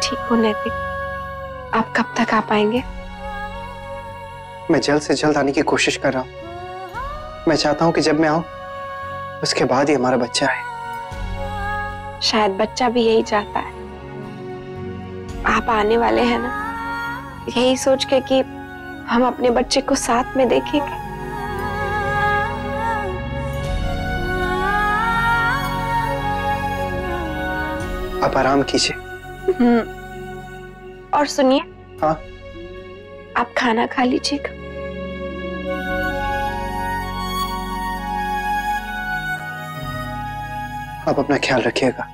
ठीक हो नैतिक। आप कब तक आ पाएंगे? मैं जल्द से जल्द आने की कोशिश कर रहा हूँ। मैं चाहता हूँ कि जब मैं आऊं उसके बाद ही हमारा बच्चा आए। शायद बच्चा भी यही चाहता है। आप आने वाले हैं ना, यही सोच के कि हम अपने बच्चे को साथ में देखेंगे। आप आराम कीजिए। और सुनिए। हाँ। आप खाना खा लीजिएगा। आप अपना ख्याल रखिएगा।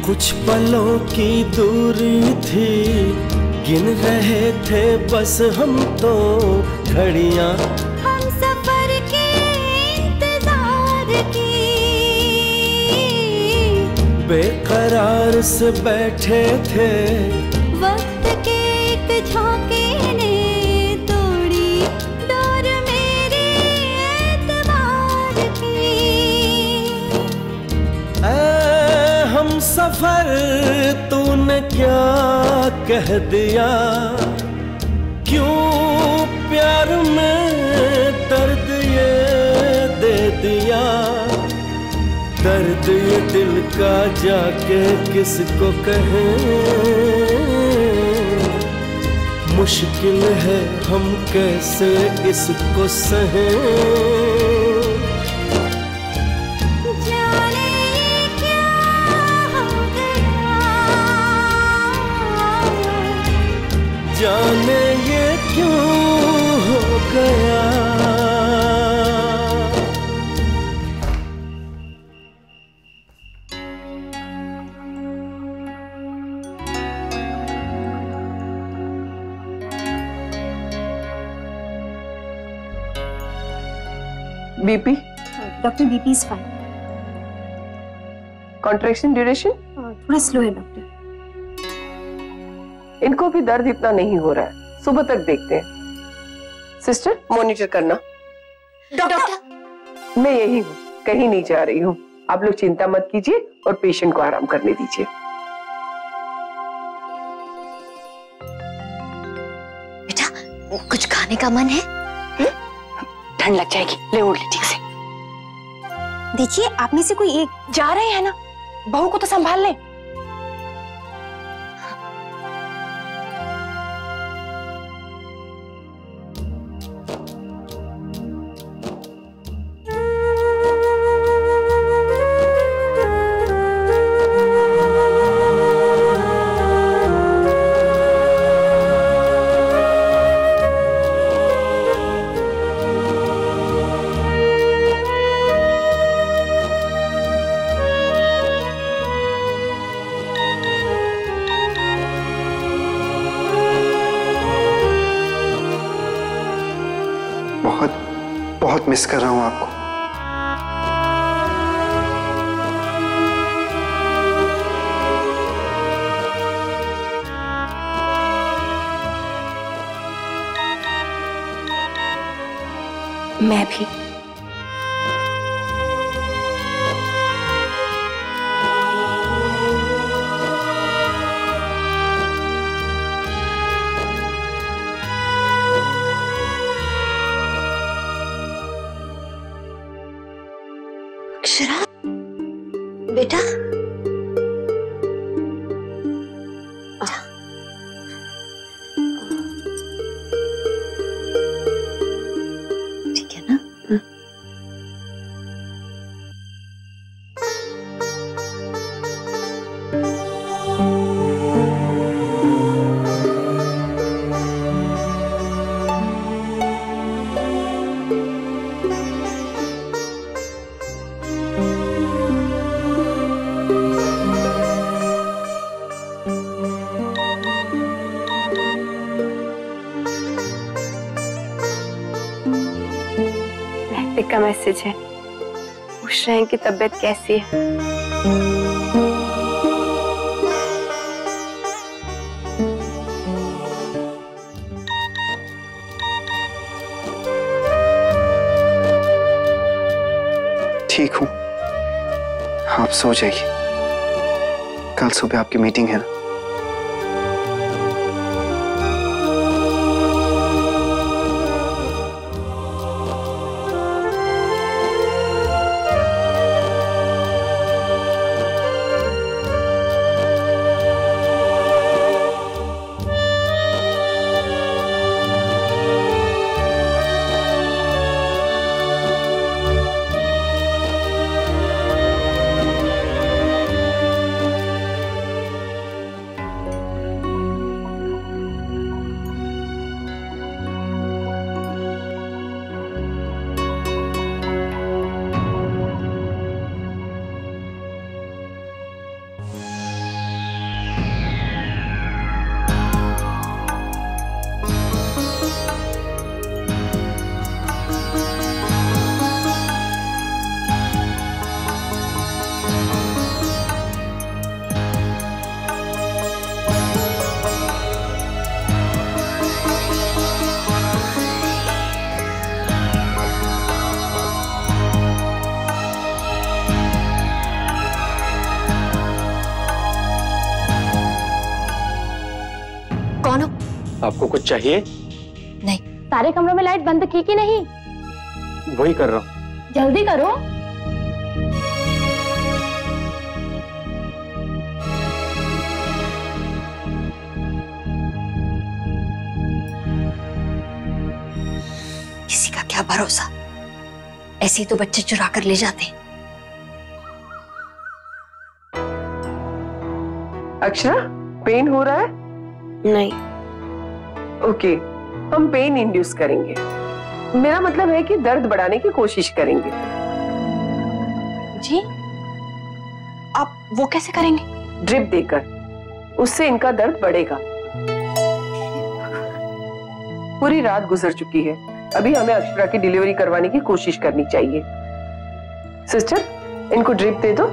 कुछ पलों की दूरी थी, गिन रहे थे बस हम तो घड़ियां। हम सफर के इंतजार की, बेकरार से बैठे थे, वक्त के एक झोंके ने तोड़ी डोर मेरे एतबार की। हम सफर तूने क्या कह दिया, क्यों प्यार में दर्द ये दे दिया। दर्द ये दिल का जाके किसको कहें, मुश्किल है हम कैसे इसको सहें। जाने ये क्यों हो गया। BP? Doctor BP is fine. Contraction duration? थोड़ा स्लो है डॉक्टर। इनको भी दर्द इतना नहीं हो रहा है, सुबह तक देखते हैं। सिस्टर मॉनिटर करना। डॉक्टर मैं यही हूँ, कहीं नहीं जा रही हूँ। आप लोग चिंता मत कीजिए और पेशेंट को आराम करने दीजिए। बेटा कुछ खाने का मन है? ठंड लग जाएगी, ले ओढ़ ले ठीक से। देखिए आप में से कोई एक जा रहे हैं ना, बहू को तो संभाल ले। बहुत मिस कर रहा हूं आपको। मैं भी। अक्षरा बेटा, ठीक है ना? का मैसेज है, पूछ रहे हैं कि तबीयत कैसी है। ठीक हूँ, आप सो जाइए, कल सुबह आपकी मीटिंग है ना। आपको कुछ चाहिए? नहीं। सारे कमरों में लाइट बंद की कि नहीं? वही कर रहा हूँ। जल्दी करो। किसी का क्या भरोसा, ऐसे ही तो बच्चे चुरा कर ले जाते। अक्षरा, पेन हो रहा है? नहीं। ओके, हम पेन इंड्यूस करेंगे। मेरा मतलब है कि दर्द बढ़ाने की कोशिश करेंगे। जी, आप वो कैसे करेंगे? ड्रिप देकर, उससे इनका दर्द बढ़ेगा। पूरी रात गुजर चुकी है, अभी हमें अक्षरा की डिलीवरी करवाने की कोशिश करनी चाहिए। सिस्टर, इनको ड्रिप दे दो।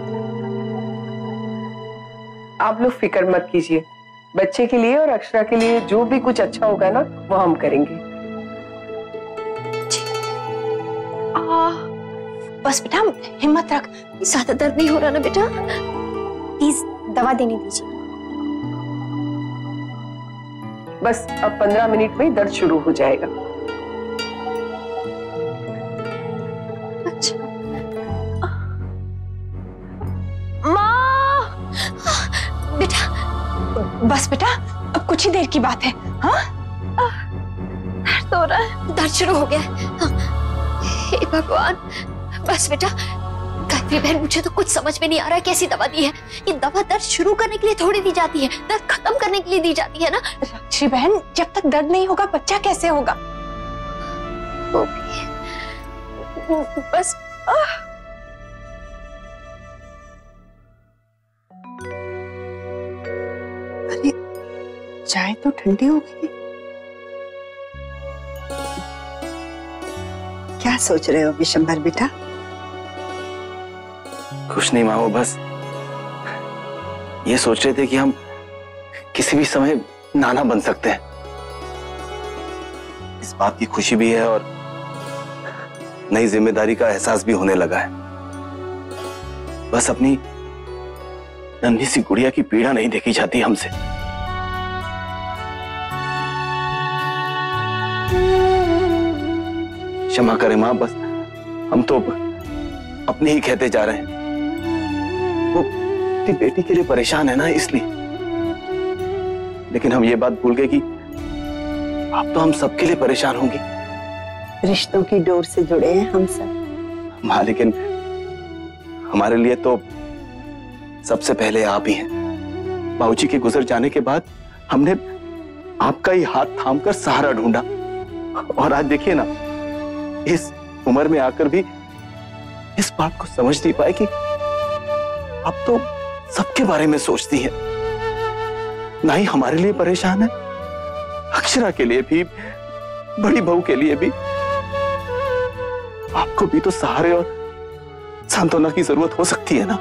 आप लोग फिक्र मत कीजिए, बच्चे के लिए और अक्षरा के लिए जो भी कुछ अच्छा होगा ना, वो हम करेंगे। बस बेटा हिम्मत रख, ज्यादा दर्द नहीं हो रहा ना बेटा? प्लीज दवा देने दीजिए। बस अब 15 मिनट में दर्द शुरू हो जाएगा। अच्छा। माँ! बेटा बस बेटा, अब कुछ ही देर की बात है। हाँ? दर्द हो रहा है, दर्द शुरू हो गया है। हे भगवान, बस बेटा। गायत्री बहन, मुझे तो कुछ समझ में नहीं आ रहा है कैसी दवा दी है। ये दवा दर्द शुरू करने के लिए थोड़ी दी जाती है, दर्द खत्म करने के लिए दी जाती है ना। राक्षी बहन, जब तक दर्द नहीं होगा बच्चा कैसे होगा? बस अरे चाय तो ठंडी हो गई। क्या सोच रहे हो विशंबर बेटा? कुछ नहीं माँ, वो बस ये सोच रहे थे कि हम किसी भी समय नाना बन सकते हैं। इस बात की खुशी भी है और नई जिम्मेदारी का एहसास भी होने लगा है। बस अपनी नन्ही सी गुड़िया की पीड़ा नहीं देखी जाती हमसे। क्षमा करें माँ, बस हम तो अपने ही कहते जा रहे हैं। वो अपनी बेटी के लिए परेशान है ना, इसलिए। लेकिन हम ये बात भूल गए कि आप तो हम सबके लिए परेशान होंगी। रिश्तों की डोर से जुड़े हैं हम सब माँ, लेकिन हमारे लिए तो सबसे पहले आप ही हैं। बाबूजी के गुजर जाने के बाद हमने आपका ही हाथ थामकर सहारा ढूंढा, और आज देखिए ना, इस उम्र में आकर भी इस बात को समझ नहीं पाए कि आप तो सबके बारे में सोचती हैं, ना ही हमारे लिए परेशान है, अक्षरा के लिए भी, बड़ी बहू के लिए भी। आपको भी तो सहारे और सांत्वना की जरूरत हो सकती है ना?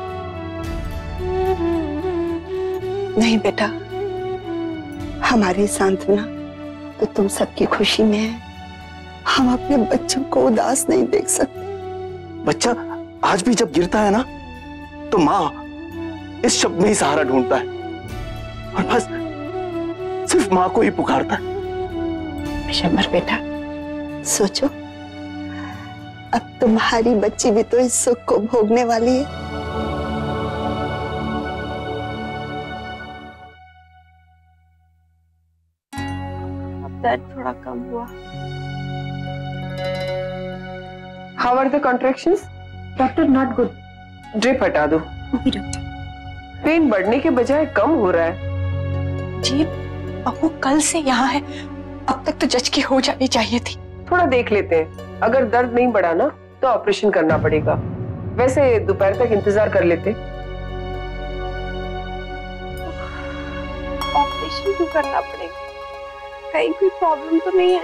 नहीं बेटा, हमारी सांत्वना तो तुम सबकी खुशी में है। हम अपने बच्चों को उदास नहीं देख सकते। बच्चा आज भी जब गिरता है ना तो माँ इस शब्द में ही सहारा ढूंढता है और बस सिर्फ माँ को ही पुकारता है। शंबर बेटा, सोचो अब तुम्हारी बच्ची भी तो इस सुख को भोगने वाली है। अब दर्द थोड़ा कम हुआ। How are the contractions? Doctor not good. Drip हटा दो। Okay doctor. पेन बढ़ने के बजाय कम हो रहा है। जी बहू कल से यहाँ है, अब तक तो जज की हो जानी चाहिए थी। थोड़ा देख लेते हैं, अगर दर्द नहीं बढ़ा ना तो ऑपरेशन करना पड़ेगा। वैसे दोपहर तक इंतजार कर लेते। ऑपरेशन क्यों करना पड़ेगा? कहीं कोई प्रॉब्लम तो नहीं है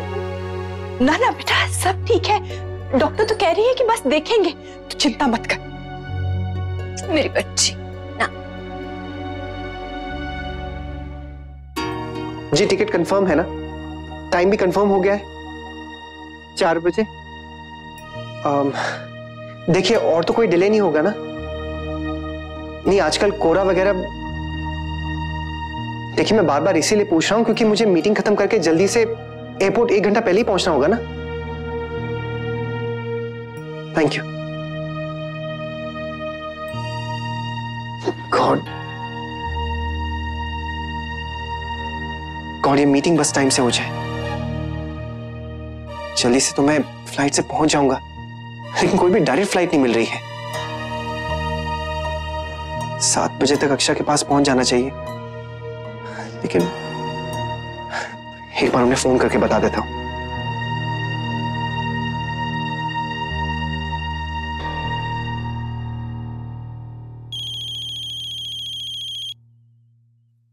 ना? ना बेटा सब ठीक है, डॉक्टर तो कह रही है कि बस देखेंगे, तो चिंता मत कर मेरी बच्ची। ना जी टिकट कंफर्म है ना? टाइम भी कंफर्म हो गया है 4 बजे। देखिए और तो कोई डिले नहीं होगा ना? नहीं आजकल कोरा वगैरह। देखिए मैं बार बार इसीलिए पूछ रहा हूं क्योंकि मुझे मीटिंग खत्म करके जल्दी से एयरपोर्ट 1 घंटा पहले ही पहुंचना होगा ना। Thank you. गॉड ये मीटिंग बस टाइम से हो जाए, जल्दी से तो मैं फ्लाइट से पहुंच जाऊंगा, लेकिन कोई भी डायरेक्ट फ्लाइट नहीं मिल रही है। 7 बजे तक अक्षरा के पास पहुंच जाना चाहिए, लेकिन एक बार उन्हें फोन करके बता देता हूं।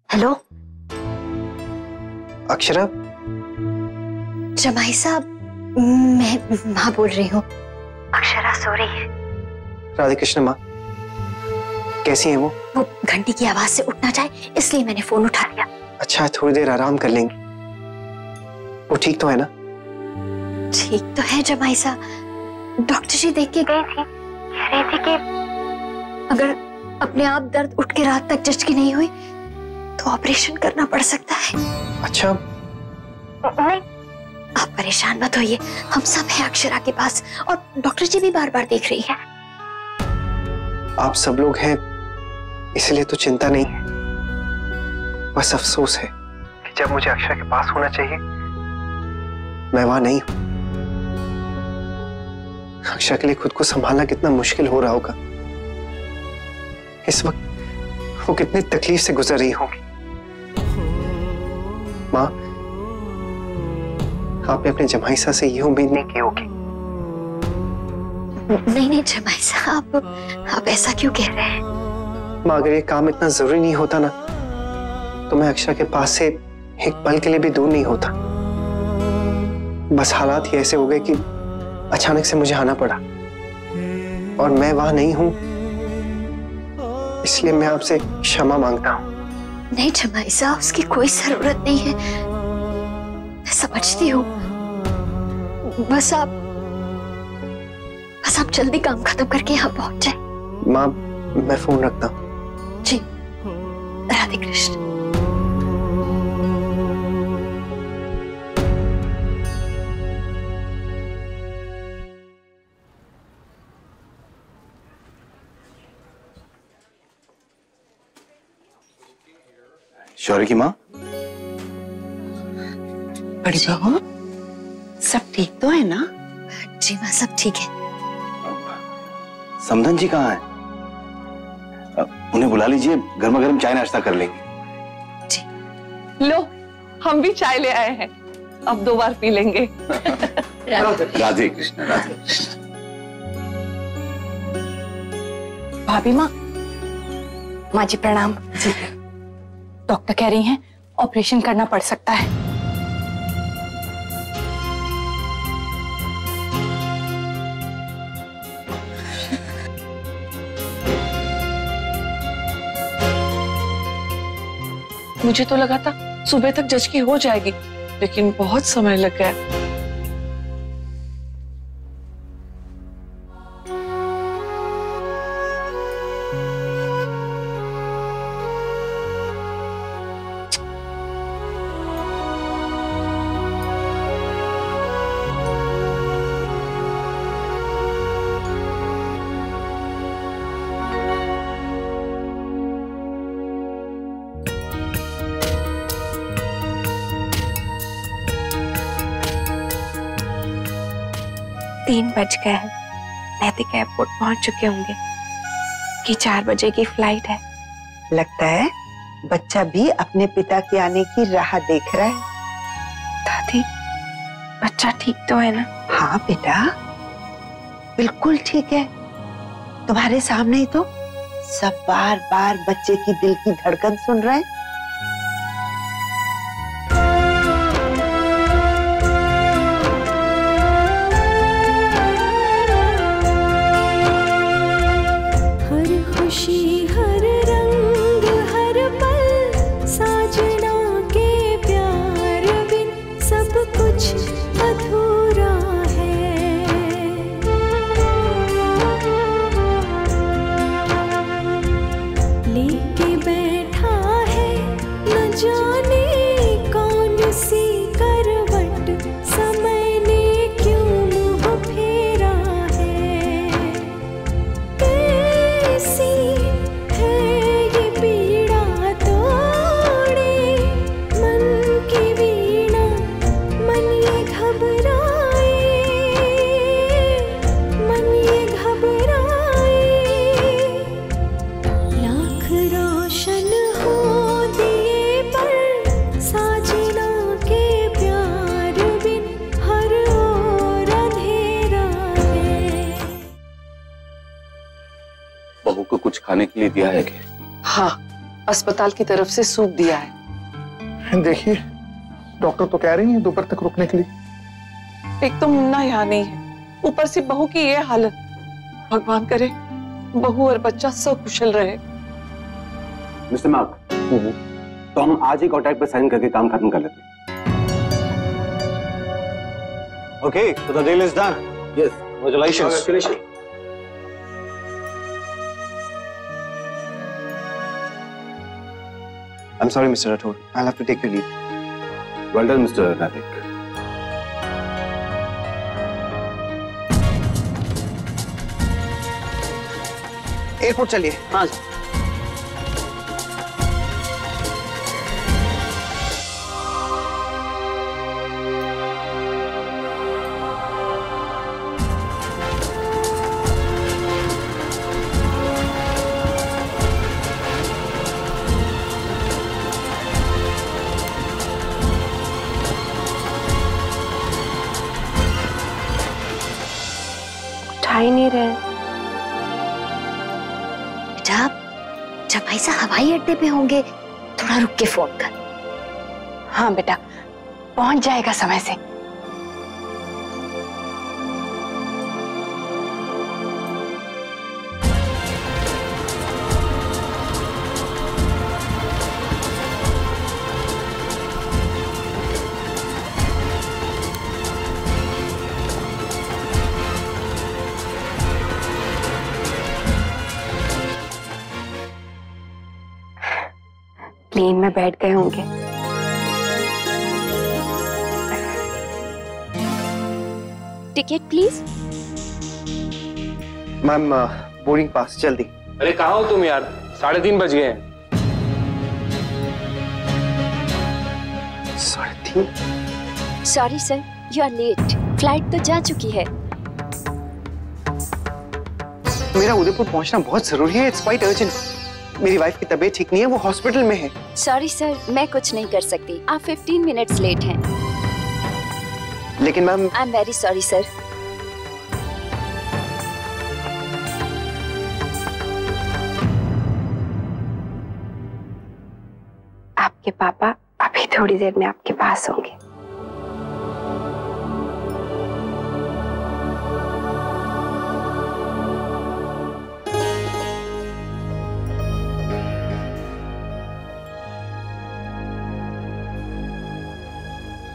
हेलो अक्षरा। जमाई साहब, मैं माँ बोल रही हूँ। अक्षरा सो रही है। राधे कृष्ण माँ, कैसी हैं वो? वो घंटी की आवाज से उठ ना जाए इसलिए मैंने फोन उठा लिया। अच्छा थोड़ी देर आराम कर लेंगी। वो ठीक तो है ना? ठीक तो है जमाई साहब, डॉक्टर जी देख के गई थी, कह रहे थे कि अगर अपने आप दर्द उठ के रात तक जज की नहीं हुई तो ऑपरेशन करना पड़ सकता है। अच्छा नहीं आप परेशान मत होइए, हम सब हैं अक्षरा के पास और डॉक्टर जी भी बार बार देख रही है। आप सब लोग हैं इसलिए तो चिंता नहीं है, बस अफसोस है कि जब मुझे अक्षरा के पास होना चाहिए मैं वहां नहीं हूं। अक्षरा के लिए खुद को संभालना कितना मुश्किल हो रहा होगा। इस वक्त वो कितनी तकलीफ से गुजर रही होगी। माँ आपने अपने जमाई साहब से ये उम्मीद नहीं की होगी। नहीं जमाई साहब, आप ऐसा क्यों कह रहे हैं? माँ अगर ये काम इतना जरूरी नहीं होता ना तो मैं अक्षरा के पास से एक पल के लिए भी दूर नहीं होता। बस हालात ही ऐसे हो गए कि अचानक से मुझे आना पड़ा और मैं वहां नहीं हूं, इसलिए मैं आपसे क्षमा मांगता हूं। नहीं जमाई साहब, उसकी कोई जरूरत नहीं है, मैं समझती हूँ। बस आप जल्दी काम खत्म करके यहाँ पहुंच जाए। माँ मैं फोन रखता हूँ। जी राधे कृष्ण। शौर्य की माँ। बड़ी बहू सब ठीक तो है ना? जी माँ सब ठीक है। समधन जी कहाँ हैं? उन्हें बुला लीजिए, गर्मा गर्म चाय नाश्ता कर लेंगे। लो हम भी चाय ले आए हैं, अब 2 बार पी लेंगे। राधे कृष्ण राधे कृष्ण। भाभी माँ। माँ जी प्रणाम। जी डॉक्टर कह रही हैं ऑपरेशन करना पड़ सकता है। मुझे तो लगा था सुबह तक जज की हो जाएगी, लेकिन बहुत समय लग गया। 3 बज गए हैं। नैतिक एयरपोर्ट पहुंच चुके होंगे कि 4 बजे की फ्लाइट है। लगता है बच्चा भी अपने पिता के आने की राह देख रहा है। दादी, बच्चा ठीक तो है ना? हाँ बेटा, बिल्कुल ठीक है। तुम्हारे सामने ही तो सब बार बार बच्चे की दिल की धड़कन सुन रहे हैं। खाने के लिए दिया है कि? हाँ, अस्पताल की तरफ से सूप दिया है। देखिए, डॉक्टर तो कह रही है दोपहर तक रुकने के लिए। एक तो मुन्ना यहाँ नहीं है, ऊपर से बहू की ये हालत। भगवान करे बहू और बच्चा सब कुशल रहे। मिस्टर मार्क, तो हम आज ही कॉन्ट्रैक्ट पे साइन करके काम खत्म कर लेते हैं। Okay, so the deal is done. Yes. Congratulations. Congratulations. I'm sorry, Mr. Rathod. I'll have to take your leave. Well done, Mr. Natik. Airport चलिए। हाँ जी। उठा ही नहीं रहे। जब ऐसा हवाई अड्डे पे होंगे, थोड़ा रुक के फोन कर। हाँ बेटा, पहुंच जाएगा समय से। प्लेन में बैठ गए होंगे। Ticket please. Ma'am, boarding pass जल्दी। अरे कहाँ हो तुम यार, 3:30 बज गए हैं। 3:30? Sorry sir, you are late. Flight तो जा चुकी है। मेरा उदयपुर पहुंचना बहुत जरूरी है। It's quite urgent. मेरी वाइफ की तबीयत ठीक नहीं है, वो हॉस्पिटल में है। सॉरी सर, मैं कुछ नहीं कर सकती। आप 15 मिनट्स लेट हैं। लेकिन ma'am, I am very sorry sir. आपके पापा अभी थोड़ी देर में आपके पास होंगे।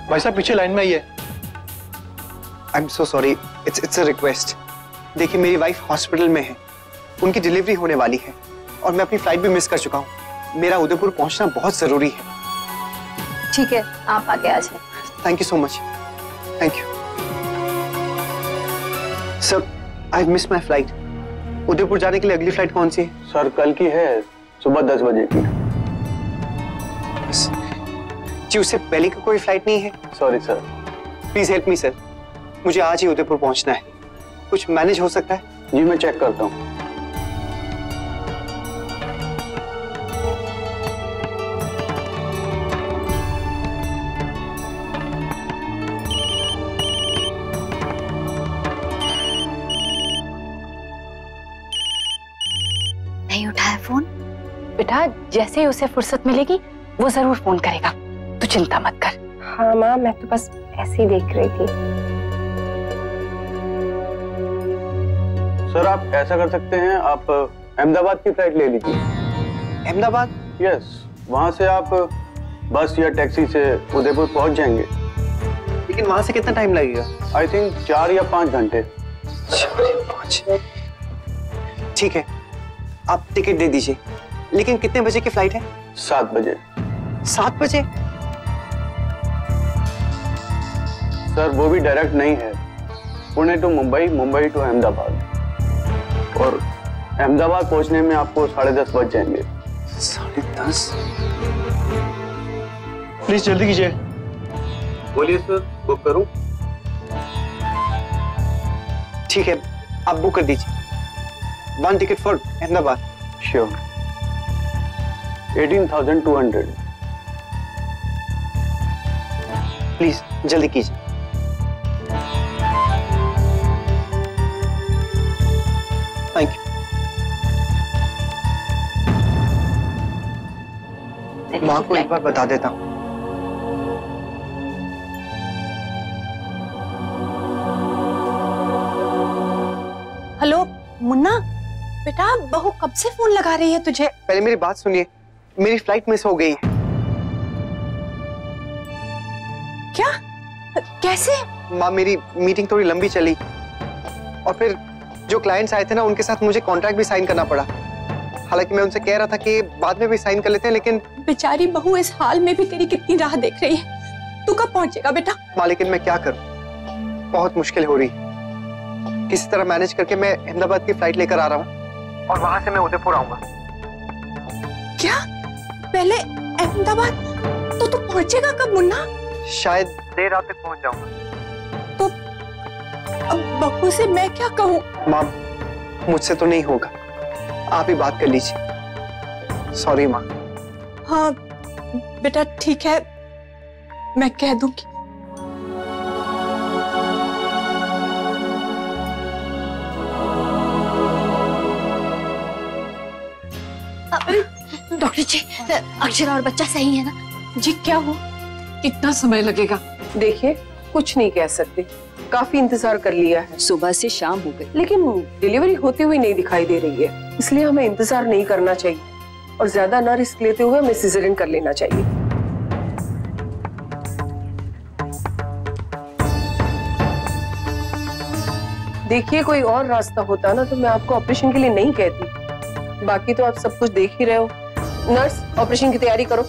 भाई साहब, पीछे लाइन में आइए। I am so sorry, it's a request. देखिए, मेरी वाइफ हॉस्पिटल में है, उनकी डिलीवरी होने वाली है और मैं अपनी फ्लाइट भी मिस कर चुका हूँ। मेरा उदयपुर पहुंचना बहुत जरूरी है। ठीक है, आप आगे आ जाए। Thank you so much. Thank you sir. I miss my flight. Udaipur जाने के लिए अगली फ्लाइट कौन सी है? सर, कल की है, सुबह 10 बजे की। जी, उससे पहले की कोई फ्लाइट नहीं है? Sorry sir. Please help me sir, मुझे आज ही उदयपुर पहुंचना है। कुछ मैनेज हो सकता है? जी मैं चेक करता हूँ। नहीं उठाया फोन? बेटा जैसे ही उसे फुर्सत मिलेगी वो जरूर फोन करेगा, तू चिंता मत कर। हाँ माँ, मैं तो बस ऐसे ही देख रही थी। सर आप ऐसा कर सकते हैं, आप अहमदाबाद की फ्लाइट ले लीजिए। अहमदाबाद? यस, वहां से आप बस या टैक्सी से उदयपुर पहुंच जाएंगे। लेकिन वहां से कितना टाइम लगेगा? आई थिंक 4 या 5 घंटे। 4 या 5? ठीक है, आप टिकट दे दीजिए। लेकिन कितने बजे की फ्लाइट है? 7 बजे। 7 बजे? सर वो भी डायरेक्ट नहीं है, पुणे टू मुंबई, मुंबई टू अहमदाबाद, और अहमदाबाद पहुंचने में आपको 10:30 बज जाएंगे। 10:30? प्लीज जल्दी कीजिए। बोलिए सर, बुक करूं? ठीक है, आप बुक कर दीजिए। 1 ticket for Ahmedabad. Sure. 18,200। Please जल्दी कीजिए। Thank you. माँ को एक बार बता देता हूँ। हेलो मुन्ना, बेटा बहू कब से फोन लगा रही है तुझे? पहले मेरी बात सुनिए, मेरी फ्लाइट मिस हो गई है। क्या? कैसे? माँ मेरी मीटिंग थोड़ी लंबी चली और फिर जो क्लाइंट्स आए थे ना उनके साथ मुझे कॉन्ट्रैक्ट भी साइन करना पड़ा। हालांकि मैं उनसे कह रहा था कि बाद में भी साइन कर लेते हैं, लेकिन बेचारी बहू इस हाल में भी तेरी कितनी राह देख रही है। तू कब पहुंचेगा बेटा? माँ लेकिन मैं क्या करूं, बहुत मुश्किल हो रही। किसी तरह मैनेज करके मैं अहमदाबाद की फ्लाइट लेकर आ रहा हूँ और वहां से मैं उदयपुर आऊंगा। क्या? पहले अहमदाबाद? तो तू पहुंचेगा कब मुन्ना? शायद देर रात तक पहुंच जाऊंगा। तो अब बहू से मैं क्या कहूँ? माँ मुझसे तो नहीं होगा, आप ही बात कर लीजिए। सॉरी माँ। हाँ बेटा ठीक है, मैं कह दूंगी। डॉक्टर जी, अक्षरा और बच्चा सही है ना? जी क्या हुआ? कितना समय लगेगा? देखिए कुछ नहीं कह सकते, काफी इंतजार कर लिया है, सुबह से शाम हो गई, लेकिन डिलीवरी होती हुई नहीं दिखाई दे रही है। इसलिए हमें इंतजार नहीं करना चाहिए और ज्यादा ना रिस्क लेते हुए हमें सिजेरियन कर लेना चाहिए। देखिए कोई और रास्ता होता ना तो मैं आपको ऑपरेशन के लिए नहीं कहती। बाकी तो आप सब कुछ देख ही रहे हो। नर्स ऑपरेशन की तैयारी करो।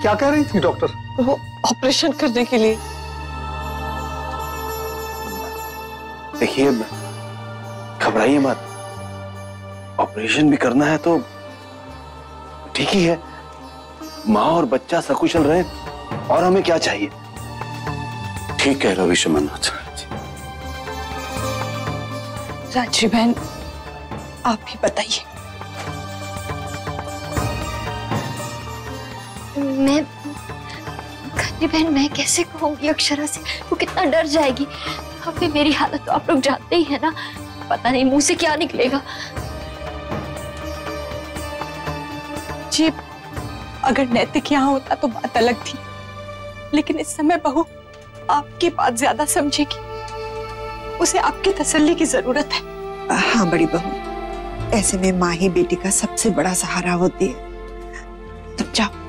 क्या कह रही थी डॉक्टर? वो ऑपरेशन करने के लिए। देखिए घबराइए मत, ऑपरेशन भी करना है तो ठीक ही है। माँ और बच्चा सकुशल रहे और हमें क्या चाहिए। ठीक कह रहे हो विश्वनाथ। राजश्री बहन आप ही बताइए। मैं खन्नी बहन, मैं कैसे कहूंगी अक्षरा से, वो कितना डर जाएगी। अभी मेरी हालत तो आप लोग जानते ही है ना, पता नहीं मुंह से क्या निकलेगा। जी अगर नैतिक यहाँ होता तो बात अलग थी, लेकिन इस समय बहू आपकी बात ज्यादा समझेगी, उसे आपकी तसल्ली की जरूरत है। हाँ बड़ी बहू, ऐसे में माँ ही बेटी का सबसे बड़ा सहारा होती है। तुम जाओ।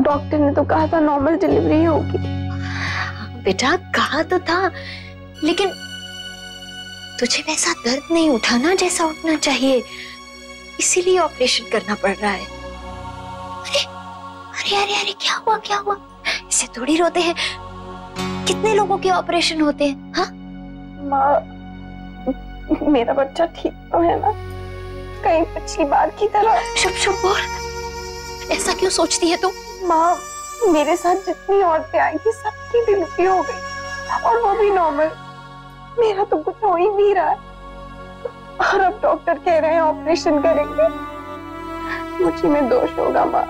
डॉक्टर ने तो कहा था नॉर्मल डिलीवरी होगी। बेटा कहा तो था, लेकिन तुझे वैसा दर्द नहीं उठा ना जैसा उठना चाहिए, इसीलिए ऑपरेशन करना पड़ रहा है। अरे अरे अरे अरे क्या हुआ क्या हुआ? इसे थोड़ी रोते हैं, कितने लोगों के ऑपरेशन होते हैं। हाँ माँ, मेरा बच्चा ठीक तो है ना? कहीं पिछली बार की तरह। शुभ शुभ बोल, ऐसा क्यों सोचती है तू? माँ, मेरे साथ जितनी औरतें आई थी सबकी डिलीवरी हो गई और वो भी नॉर्मल। मेरा तो कुछ हो ही नहीं रहा है और अब डॉक्टर कह रहे हैं ऑपरेशन करेंगे। मुझे में दोष होगा माँ,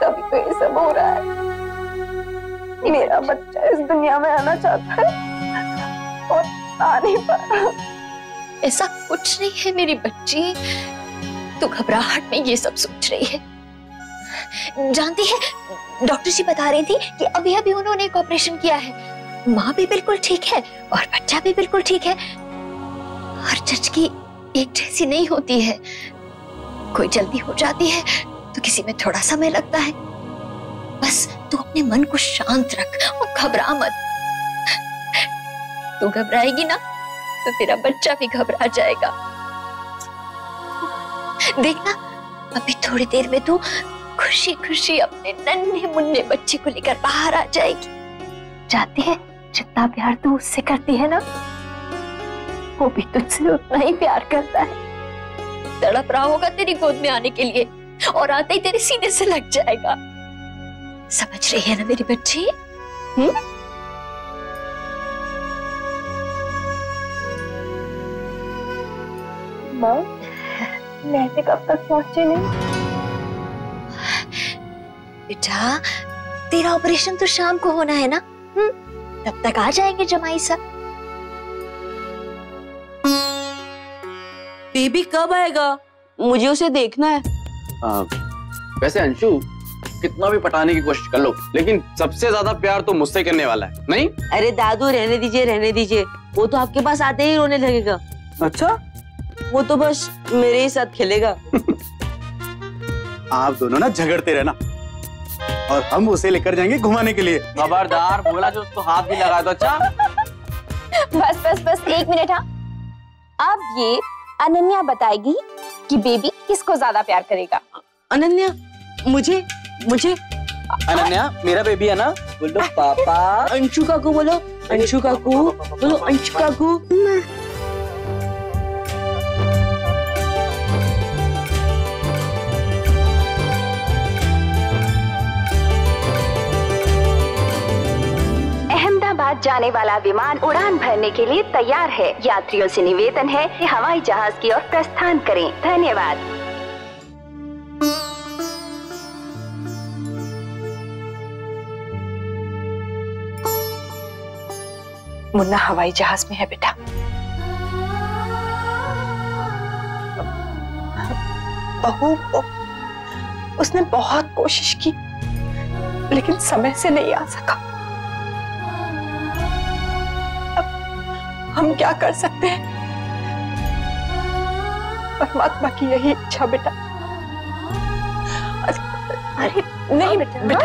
तभी तो ये सब हो रहा है। मेरा बच्चा इस दुनिया में आना चाहता है और आ नहीं पा रहा। ऐसा कुछ नहीं है मेरी बच्ची, तू घबराहट में ये सब सोच रही है। जानती है, डॉक्टर जी बता रही थी कि अभी अभी उन्होंने एक ऑपरेशन किया है। माँ भी बिल्कुल ठीक है और बच्चा भी बिल्कुल ठीक है। हर झटकी एक जैसी नहीं होती है, कोई जल्दी हो जाती है तो किसी में थोड़ा समय लगता है। बस तू अपने मन को शांत रख और घबरा मत। तू घबराएगी ना तो तेरा बच्चा भी घबरा जाएगा। देखना, अभी थोड़ी देर में तू खुशी खुशी अपने नन्हे मुन्ने बच्चे को लेकर बाहर आ जाएगी। जानती है, जितना प्यार तू उससे करती है ना, वो भी तुझसे उतना ही प्यार करता है। तड़प रहा होगा तेरी गोद में आने के लिए और आते ही तेरे सीने से लग जाएगा। समझ रही है ना मेरी बच्ची? माँ, मैं कब तक पहुंचे नहीं? बेटा, तेरा ऑपरेशन तो शाम को होना है ना? तब तक आ जाएंगे जमाई साहब। बेबी कब आएगा? मुझे उसे देखना है। वैसे अंशु, कितना भी पटाने की कोशिश कर लो, लेकिन सबसे ज्यादा प्यार तो मुझसे करने वाला है, नहीं? अरे दादू रहने दीजिए, वो तो आपके पास आते ही रोने लगेगा। अच्छा? वो तो बस मेरे ही साथ खेलेगा। आप दोनों ना झगड़ते रहना और हम उसे लेकर जाएंगे घुमाने के लिए। खबरदार, बोला जो उसको हाथ भी लगा दो। अच्छा बस बस बस 1 मिनट। हाँ, अब ये अनन्या बताएगी कि बेबी किसको ज्यादा प्यार करेगा। अनन्या, मुझे मुझे अनन्या, मेरा बेबी है ना? बोलो पापा। अंशु काकू बोलो, अंशु काकू बोलो, अंशु काकू। अहमदाबाद जाने वाला विमान उड़ान भरने के लिए तैयार है। यात्रियों से निवेदन है कि हवाई जहाज की ओर प्रस्थान करें। धन्यवाद। मुन्ना हवाई जहाज में है बेटा। बहू, उसने बहुत कोशिश की लेकिन समय से नहीं आ सका। अब हम क्या कर सकते हैं? परमात्मा की यही इच्छा बेटा। अरे नहीं बेटा, नहीं।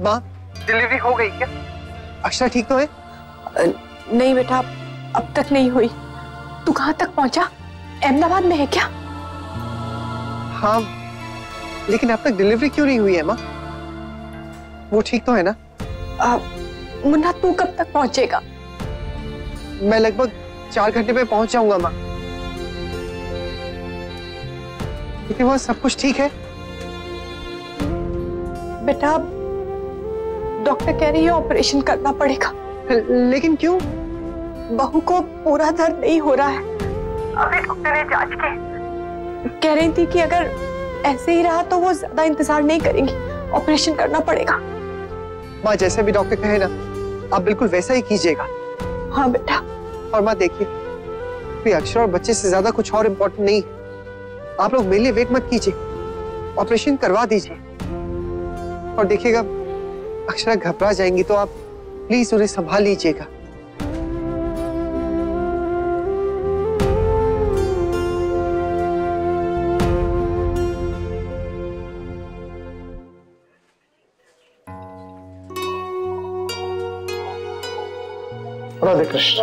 माँ, डिलीवरी हो गई क्या? अक्षरा ठीक तो है? नहीं बेटा, अब तक नहीं हुई। तू कहाँ तक पहुंचा? अहमदाबाद में है क्या? हाँ, लेकिन अब तक डिलीवरी क्यों नहीं हुई है माँ? वो ठीक तो है ना? मुन्ना, तू कब तक पहुंचेगा? मैं लगभग 4 घंटे में पहुंच जाऊंगा माँ। लेकिन वहाँ सब कुछ ठीक है? बेटा, डॉक्टर कह रही है ऑपरेशन करना पड़ेगा। लेकिन क्यों? बहू को पूरा दर्द नहीं हो रहा है। अभी डॉक्टर ने जांच की, कह रही थी कि अगर ऐसे ही रहा तो वो ज्यादा इंतजार नहीं करेंगी, ऑपरेशन करना पड़ेगा। माँ, जैसे भी डॉक्टर कहे ना, आप बिल्कुल वैसा ही कीजिएगा। हाँ बेटा। और माँ देखिए, अक्षरा और बच्चे से ज्यादा कुछ और इम्पोर्टेंट नहीं। आप लोग मेरे लिए वेट मत कीजिए, ऑपरेशन करवा दीजिए। और देखिएगा अक्षरा घबरा जाएंगी तो आप प्लीज उन्हें संभाल लीजिएगा। राधे कृष्ण।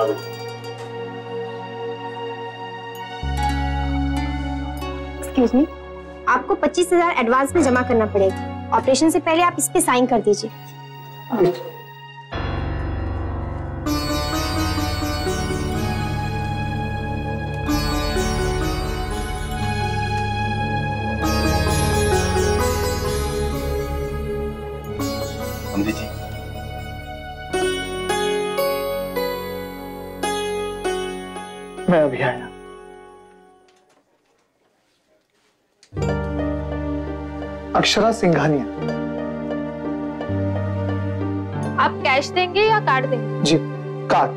एक्सक्यूज मी, आपको 25,000 एडवांस में जमा करना पड़ेगा। ऑपरेशन से पहले आप इस पे साइन कर दीजिए। समझी जी। मैं अभी आया। अक्षरा सिंघानिया। आप कैश देंगे या कार्ड देंगे? जी कार्ड।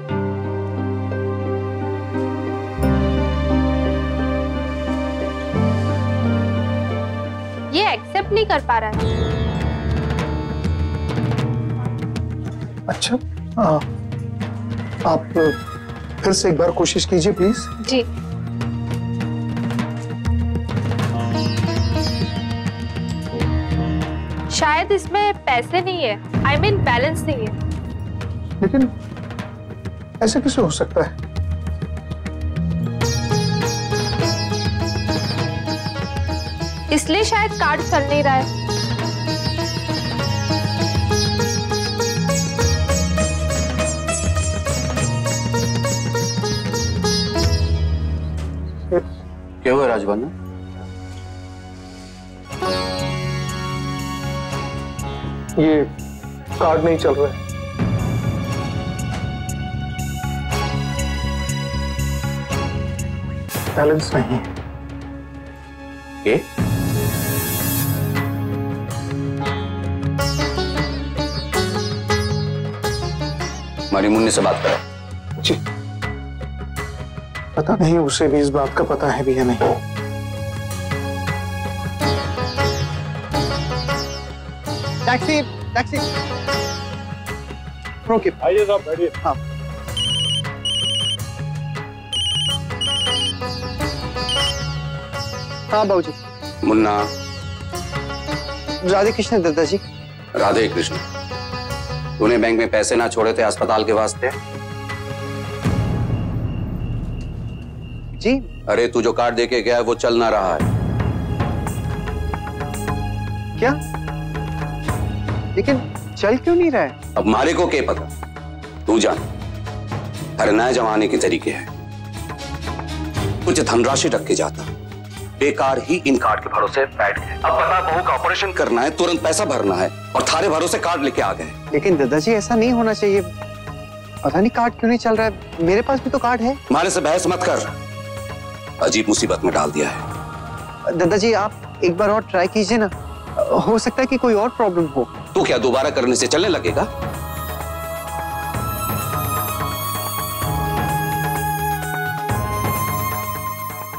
ये एक्सेप्ट नहीं कर पा रहा है। अच्छा आप फिर से एक बार कोशिश कीजिए प्लीज। जी। शायद इसमें पैसे नहीं है, आई मीन बैलेंस नहीं है। लेकिन ऐसे कैसे हो सकता है? इसलिए शायद कार्ड चल नहीं रहा है। क्या हुआ राजबाना? ये कार्ड नहीं चल रहा है। बैलेंस नहीं है। के? हमारी मुन्नी से बात करो। जी। पता नहीं उसे भी इस बात का पता है भी या नहीं। Taxi taxi. ओके आइए साहब बैठिए। हाँ हाँ बाबूजी। मुन्ना। राधे कृष्ण दादाजी। राधे कृष्ण, तूने बैंक में पैसे ना छोड़े थे अस्पताल के वास्ते? जी। अरे तू जो कार्ड देके गया है वो चल ना रहा है। क्या? लेकिन चल क्यों नहीं रहा है? अब मारे को क्या पता, तू जान। हर नए जमाने के तरीके हैं। कुछ धनराशि रख के जाता, बेकार ही इन कार्ड के भरोसे बैठ गए। अब बता, बहू का ऑपरेशन करना है, तुरंत पैसा भरना है और थारे भरोसे कार्ड लेके आ गए। लेकिन दादाजी ऐसा नहीं होना चाहिए। पता नहीं कार्ड क्यों नहीं चल रहा है। मेरे पास भी तो कार्ड है। हमारे से बहस मत कर, अजीब मुसीबत में डाल दिया है। दादाजी आप एक बार और ट्राई कीजिए ना, हो सकता है कि कोई और प्रॉब्लम हो। तू क्या दोबारा करने से चलने लगेगा?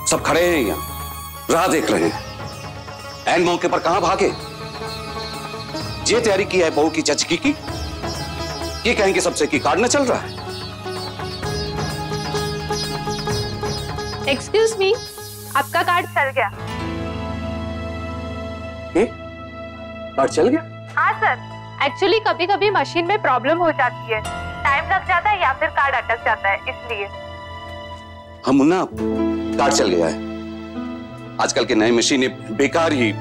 सब खड़े हैं यहाँ, राह देख रहे हैं। एन मौके पर कहां भागे? ये तैयारी की है बहू की चचकी की, ये कहेंगे सबसे कि कार्ड न चल रहा है। एक्सक्यूज मी, आपका कार्ड चल गया। कार्ड चल गया? हाँ सर, एक्चुअली कभी कभी मशीन में प्रॉब्लम हो जाती है, टाइम लग जाता है या फिर कार्ड अटक जाता है, इसलिए। हम मुन्ना, कार्ड चल गया है। आजकल के नए मशीनें बेकार ही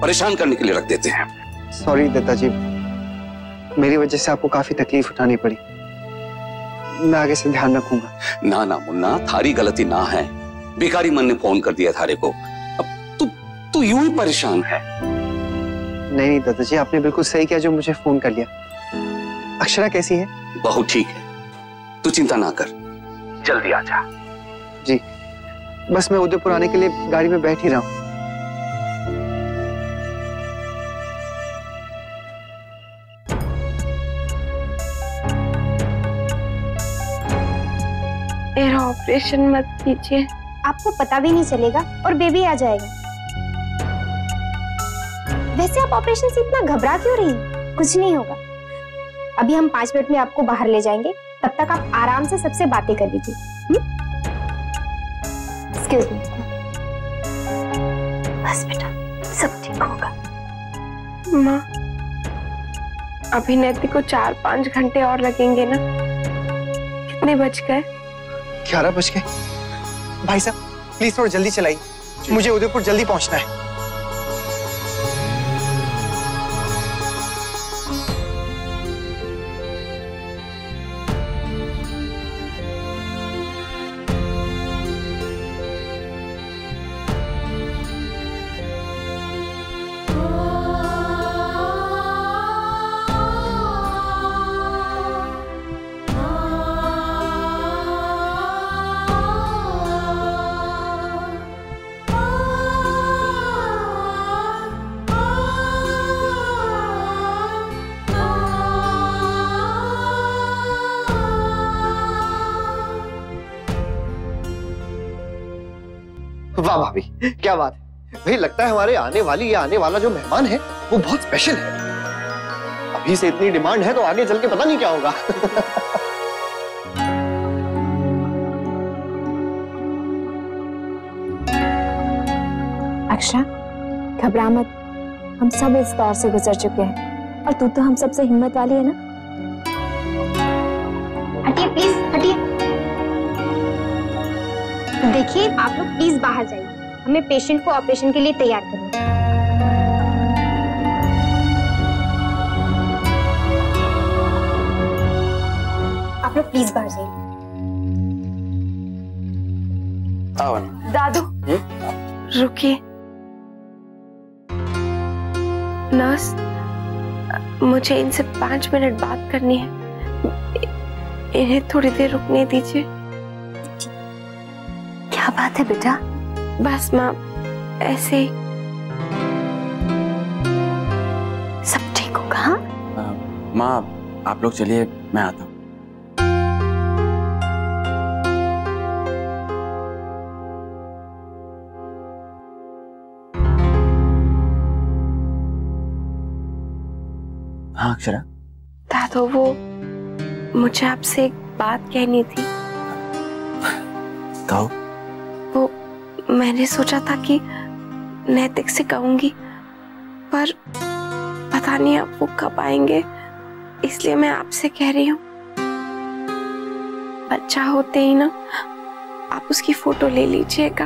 परेशान करने के लिए रख देते हैं। सॉरी दादाजी, मेरी वजह से आपको काफी तकलीफ उठानी पड़ी। मैं आगे से ध्यान रखूंगा। ना ना मुन्ना, थारी गलती ना है। बेकारी मन ने फोन कर दिया थारे को। अब तू यूं ही परेशान है। नहीं दादाजी, आपने बिल्कुल सही किया जो मुझे फोन कर लिया। अक्षरा कैसी है? बहुत ठीक है, तू चिंता ना कर, जल्दी आ जा। जी, बस मैं उदयपुर आने के लिए गाड़ी में बैठ ही रहा हूँ। मेरा ऑपरेशन मत कीजिए, आपको पता भी नहीं चलेगा और बेबी आ जाएगा। वैसे आप ऑपरेशन से इतना घबरा क्यों रही हैं? कुछ नहीं होगा। अभी हम 5 मिनट में आपको बाहर ले जाएंगे, तब तक आप आराम से सबसे बातें कर लीजिए। Excuse me. बस बेटा, सब ठीक होगा। माँ, अभी नैतिक को 4-5 घंटे और लगेंगे ना? कितने बज गए? 11 बज गए। भाई साहब प्लीज थोड़ा जल्दी चलाइए, मुझे उदयपुर जल्दी पहुंचना है। वाह भाभी, क्या बात है भाई। लगता है हमारे आने वाली या आने वाला जो मेहमान है वो बहुत स्पेशल है। अभी से इतनी डिमांड है तो आगे चल के पता नहीं क्या होगा। अक्षरा, घबरा मत, हम सब इस दौर से गुजर चुके हैं और तू तो हम सबसे हिम्मत वाली है ना। हटिए प्लीज, हटिए। देखिए आप लोग प्लीज बाहर जाइए, हमें पेशेंट को ऑपरेशन के लिए तैयार करना है। आप लोग प्लीज बाहर जाइए। दादू रुकिए। नर्स, मुझे इनसे 5 मिनट बात करनी है, इन्हें थोड़ी देर रुकने दीजिए। क्या बात है बेटा? बस माँ, ऐसे ही। सब ठीक होगा? हाँ माँ, आप लोग चलिए, मैं आता हूँ। हाँ अक्षरा। दादू, वो मुझे आपसे एक बात कहनी थी। कहो। वो मैंने सोचा था कि नैतिक से कहूंगी, पर पता नहीं आप वो कब आएंगे, इसलिए मैं आपसे कह रही हूँ। बच्चा होते ही ना आप उसकी फोटो ले लीजिएगा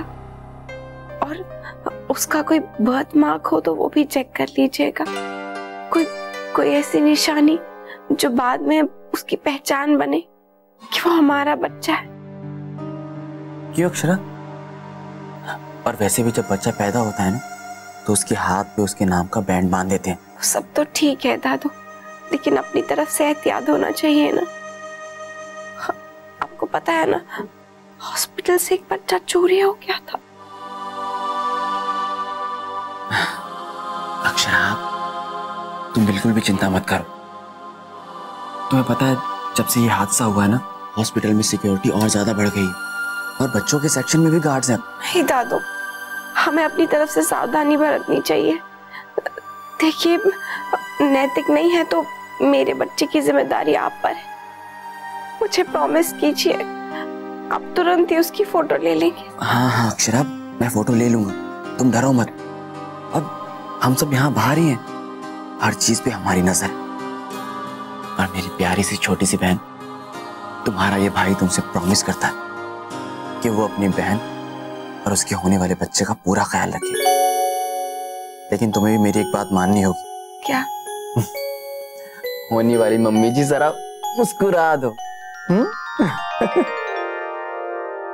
और उसका कोई बर्थ मार्क हो तो वो भी चेक कर लीजिएगा। कोई ऐसी निशानी जो बाद में उसकी पहचान बने कि वो हमारा बच्चा है। क्यों अक्षरा? और वैसे भी जब बच्चा पैदा होता है ना तो उसके हाथ पे उसके नाम का बैंड बांध देते हैं। सब तो ठीक है दादू, लेकिन अपनी तरफ से एहतियात होना चाहिए ना। आपको पता है ना, हॉस्पिटल से एक बच्चा चोरी हो गया था। अक्षरा, तुम बिल्कुल भी चिंता मत करो। तुम्हें पता है जब से ये हादसा हुआ है ना, हॉस्पिटल में सिक्योरिटी और ज्यादा बढ़ गई और बच्चों के सेक्शन में भी गार्ड्स हैं। नहीं दादू, हमें अपनी तरफ से सावधानी बरतनी चाहिए। देखिए, नैतिक नहीं है तो मेरे बच्चे की जिम्मेदारी आप पर है। मुझे प्रॉमिस कीजिए, आप तुरंत ही उसकी फोटो ले लेंगे। हाँ हाँ अक्षरा, मैं फोटो ले लूंगा, तुम डरो मत। अब हम सब यहाँ बाहर ही हैं, हर चीज पे हमारी नजर है। और मेरी प्यारी सी छोटी सी बहन, तुम्हारा ये भाई तुमसे प्रॉमिस करता है कि वो अपनी बहन और उसके होने वाले बच्चे का पूरा ख्याल रखेगा। लेकिन तुम्हें भी मेरी एक बात माननी होगी। क्या? होने वाली मम्मी जी जरा मुस्कुरा दो।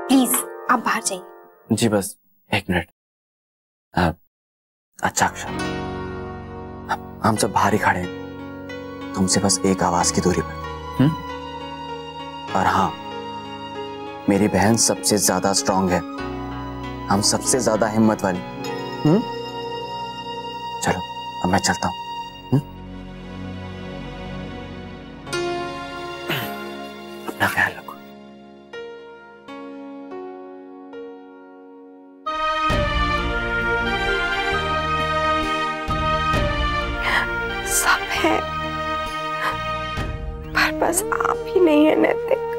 प्लीज आप बाहर जाइए। जी बस 1 मिनट। अच्छा अक्षर, हम सब बाहर ही खड़े हैं, तुमसे बस एक आवाज की दूरी पर। और हाँ, मेरी बहन सबसे ज्यादा स्ट्रांग है, हम सबसे ज्यादा हिम्मत वाली। चलो अब मैं चलता हूँ। अपना ख्याल रखो। हमारे पास आप ही नहीं है नैतिक।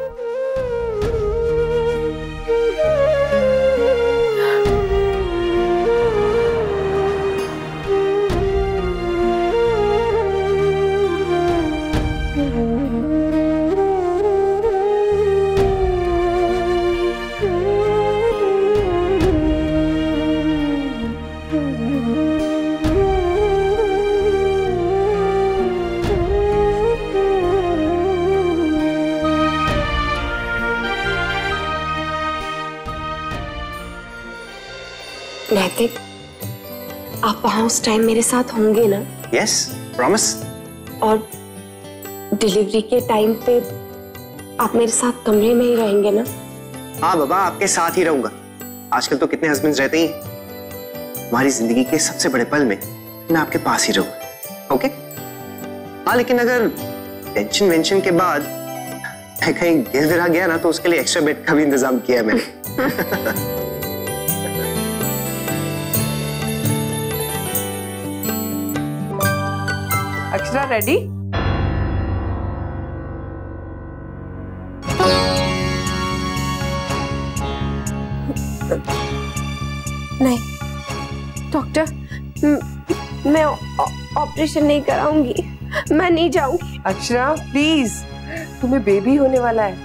नैतिक, आप वहां उस टाइम मेरे साथ होंगे ना? Yes, promise. और डिलीवरी के टाइम पे आप मेरे साथ कमरे में ही रहेंगे ना? हाँ बाबा, आपके साथ ही रहूंगा। आजकल तो कितने हस्बैंड्स रहते ही। हमारी जिंदगी के सबसे बड़े पल में मैं आपके पास ही रहूंगा। ओके? हाँ, लेकिन अगर टेंशन वेंशन के बाद मैं कहीं गिर विरा गया ना, तो उसके लिए एक्स्ट्रा बेड का भी इंतजाम किया है मैंने। अक्षरा रेडी? नहीं डॉक्टर, मैं ऑपरेशन नहीं कराऊंगी, मैं नहीं जाऊंगी। अक्षरा प्लीज, तुम्हें बेबी होने वाला है,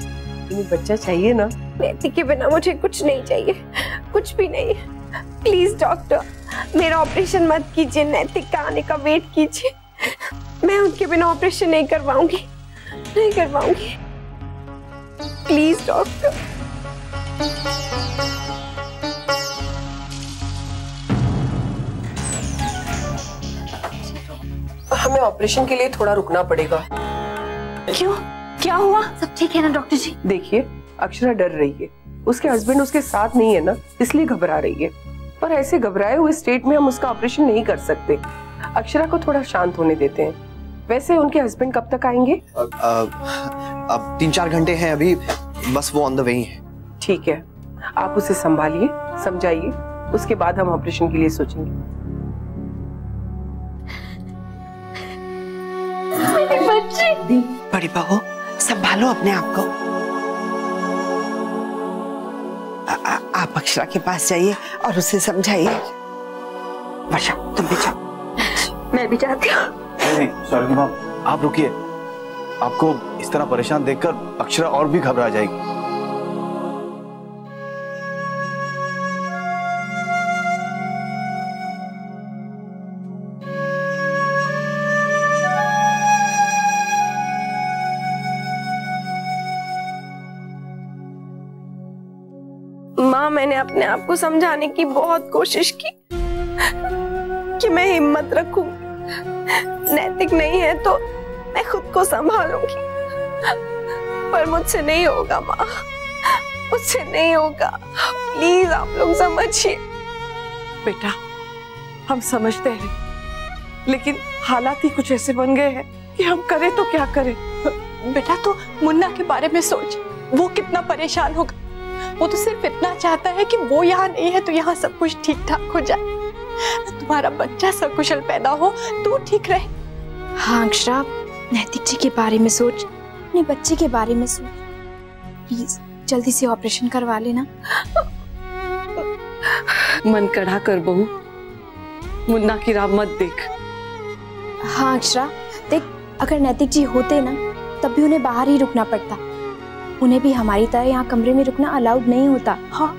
तुम्हें बच्चा चाहिए ना? नैतिक के बिना मुझे कुछ नहीं चाहिए, कुछ भी नहीं। प्लीज डॉक्टर, मेरा ऑपरेशन मत कीजिए, नैतिक का आने का वेट कीजिए। मैं उनके बिना ऑपरेशन नहीं करवाऊंगी, नहीं करवाऊंगी। Please doctor. हमें ऑपरेशन के लिए थोड़ा रुकना पड़ेगा। क्यों? क्या हुआ? सब ठीक है ना डॉक्टर जी? देखिए, अक्षरा डर रही है, उसके हस्बैंड उसके साथ नहीं है ना, इसलिए घबरा रही है। पर ऐसे घबराए हुए स्टेट में हम उसका ऑपरेशन नहीं कर सकते। अक्षरा को थोड़ा शांत होने देते हैं। वैसे उनके हस्बैंड कब तक आएंगे? अब 3-4 घंटे हैं अभी, बस वो ऑन द वे ही है। ठीक है, आप उसे संभालिए, समझाइए, उसके बाद हम ऑपरेशन के लिए सोचेंगे। मेरे बच्चे। बड़ी बहू, संभालो अपने आप को। आप अक्षरा के पास जाइए और उसे समझाइए। वर्षा, तुम भी जाओ। मैं भी जाती हूँ। नहीं, सॉरी मैम, आप रुकिए। आपको इस तरह परेशान देखकर अक्षरा और भी घबरा जाएगी। माँ, मैंने अपने आप को समझाने की बहुत कोशिश की कि मैं हिम्मत रखूं, नैतिक नहीं है तो मैं खुद को संभालूंगी, पर मुझसे नहीं होगा माँ, मुझसे नहीं होगा। प्लीज आप लोग समझिए। बेटा, हम समझते हैं, लेकिन हालात ही कुछ ऐसे बन गए हैं कि हम करें तो क्या करें। बेटा, तो मुन्ना के बारे में सोच, वो कितना परेशान होगा। वो तो सिर्फ इतना चाहता है कि वो यहाँ नहीं है तो यहाँ सब कुछ ठीक ठाक हो जाए, तुम्हारा बच्चा सकुशल पैदा हो, तू ठीक रहे। हाँ अक्षरा, नैतिक जी के बारे में सोच, अपने बच्चे के बारे में सोच। प्लीज जल्दी से ऑपरेशन करवा लेना। मन कड़ा कर बहू, मुन्ना की राह मत देख। हाँ अक्षरा, देख, अगर नैतिक जी होते ना तब भी उन्हें बाहर ही रुकना पड़ता, उन्हें भी हमारी तरह यहाँ कमरे में रुकना अलाउड नहीं होता। हाँ,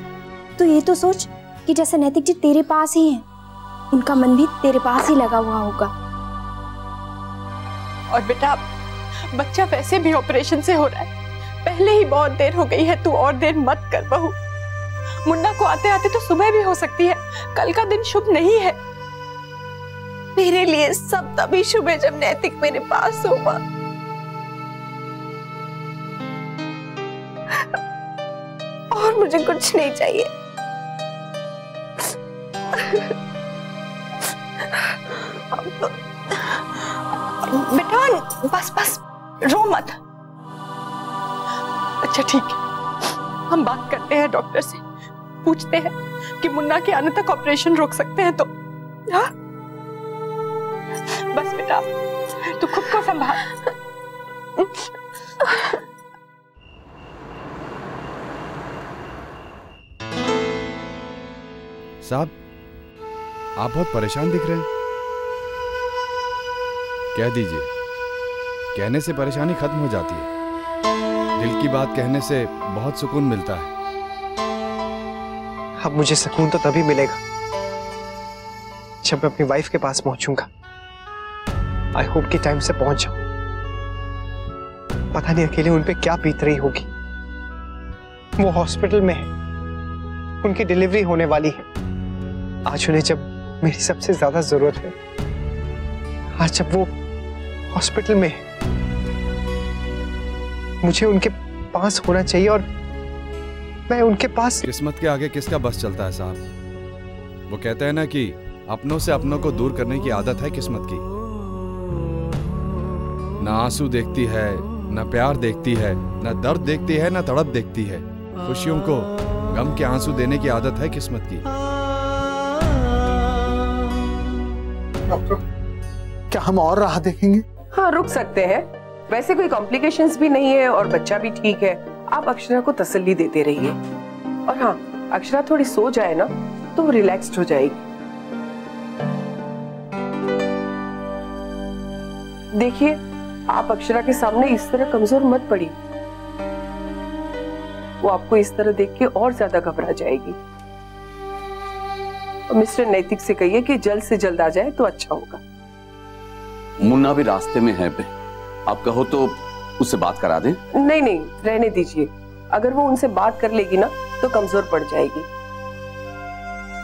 तो ये तो सोच कि जैसे नैतिक जी तेरे पास ही हैं, उनका मन भी तेरे पास ही लगा हुआ होगा। और बेटा, बच्चा वैसे भी ऑपरेशन से हो रहा है, पहले ही बहुत देर हो गई है, तू और देर मत कर बहू। मुन्ना को आते आते तो सुबह भी हो सकती है, कल का दिन शुभ नहीं है। मेरे लिए सब तभी शुभ है जब नैतिक मेरे पास हो माँ। और मुझे कुछ नहीं चाहिए। बेटा बस बस रो मत। अच्छा ठीक है, हम बात करते हैं डॉक्टर से, पूछते हैं कि मुन्ना के आने तक ऑपरेशन रोक सकते हैं तो। हाँ बस बेटा, तू खुद को संभाल। साहब, आप बहुत परेशान दिख रहे हैं। कह दीजिए, कहने से परेशानी खत्म हो जाती है। दिल की बात कहने से बहुत सुकून मिलता है। अब मुझे सुकून तो तभी मिलेगा जब मैं अपनी वाइफ के पास पहुंचूंगा। आई होप कि टाइम से पहुंच जाऊं। पता नहीं अकेले उन पे क्या बीत रही होगी। वो हॉस्पिटल में है, उनकी डिलीवरी होने वाली है। आज उन्हें जब मेरी सबसे ज्यादा जरूरत है, आज जब वो हॉस्पिटल में है, मुझे उनके पास होना चाहिए और मैं उनके पास। किस्मत के आगे किसका बस चलता है साहब। वो कहते हैं ना कि अपनों से अपनों को दूर करने की आदत है किस्मत की। ना आंसू देखती है, ना प्यार देखती है, ना दर्द देखती है, ना तड़प देखती है। खुशियों को गम के आंसू देने की आदत है किस्मत की। डॉक्टर, क्या हम और राह देखेंगे? हाँ, रुक सकते हैं। वैसे कोई कॉम्प्लिकेशंस भी नहीं है और बच्चा भी ठीक है। आप अक्षरा को तसल्ली देते रहिए। और हाँ, अक्षरा थोड़ी सो जाए ना तो वो रिलैक्स्ड हो जाएगी। देखिए, आप अक्षरा के सामने इस तरह कमजोर मत पड़िए। वो आपको इस तरह देख के और ज्यादा घबरा जाएगी। और मिस्टर नैतिक से कहिए कि जल्द से जल्द आ जाए तो अच्छा होगा। मुन्ना भी रास्ते में है, आप कहो तो उससे बात करा दें? नहीं नहीं, रहने दीजिए। अगर वो उनसे बात कर लेगी ना तो कमजोर पड़ जाएगी।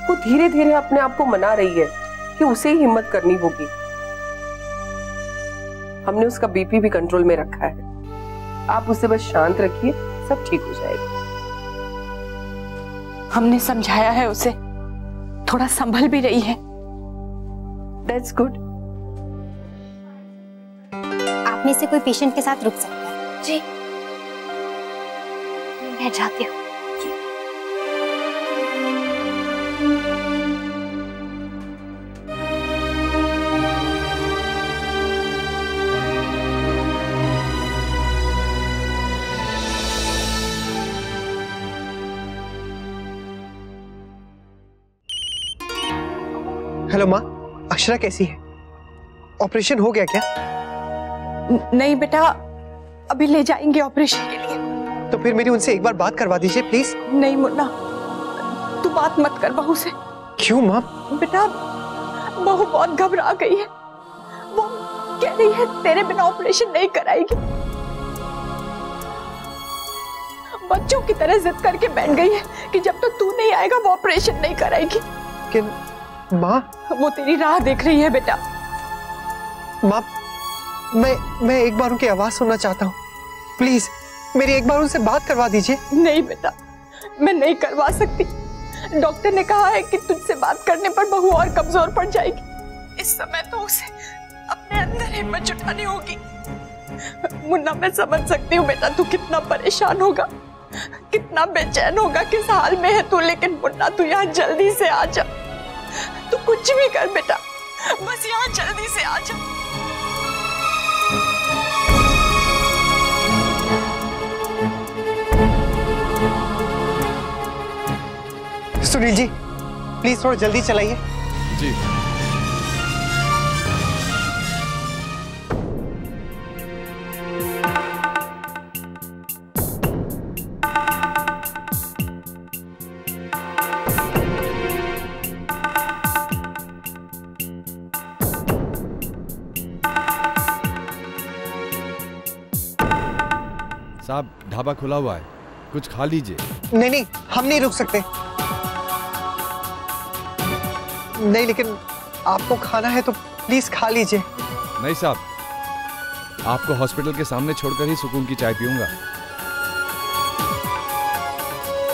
वो धीरे धीरे अपने आप को मना रही है कि उसे ही हिम्मत करनी होगी। हमने उसका बीपी भी कंट्रोल में रखा है। आप उसे बस शांत रखिए, सब ठीक हो जाएगा। हमने समझाया है उसे, थोड़ा संभल भी रही है। That's good. आप में से कोई पेशेंट के साथ रुक सकता है? जी, मैं जाती हूँ। हेलो माँ, अक्षरा कैसी है? ऑपरेशन हो गया क्या? नहीं बेटा, अभी ले जाएंगे ऑपरेशन के लिए। तो फिर मेरी उनसे एक बार बात करवा दीजिए प्लीज। नहीं मुन्ना, तू बात मत कर बहू से। क्यों माँ? बेटा, बहू बहुत घबरा गई है। वो कह रही है तेरे बिना ऑपरेशन नहीं कराएगी। बच्चों की तरह जिद करके बैठ गई है कि जब तक तू नहीं आएगा वो ऑपरेशन नहीं कराएगी। लेकिन माँ, वो तेरी राह देख रही है बेटा। माँ, मैं एक बार उनकी आवाज सुनना चाहता हूँ। प्लीज मेरी एक बार उनसे बात करवा दीजिए। नहीं बेटा, मैं नहीं करवा सकती। डॉक्टर ने कहा है कि तुझसे बात करने पर बहू और कमजोर पड़ जाएगी। इस समय तो उसे अपने अंदर हिम्मत जुटानी होगी। मुन्ना, मैं समझ सकती हूँ बेटा, तू कितना परेशान होगा, कितना बेचैन होगा, किस हाल में है तू। लेकिन मुन्ना, तू यहाँ जल्दी से आ जा। तू कुछ भी कर बेटा, बस यहाँ जल्दी से आ जा। सुनील जी, प्लीज थोड़ा जल्दी चलाइए। जी। साहब, ढाबा खुला हुआ है, कुछ खा लीजिए। नहीं नहीं, हम नहीं रुक सकते। नहीं, लेकिन आपको खाना है तो प्लीज खा लीजिए। नहीं साहब, आपको हॉस्पिटल के सामने छोड़कर ही सुकून की चाय पीऊंगा।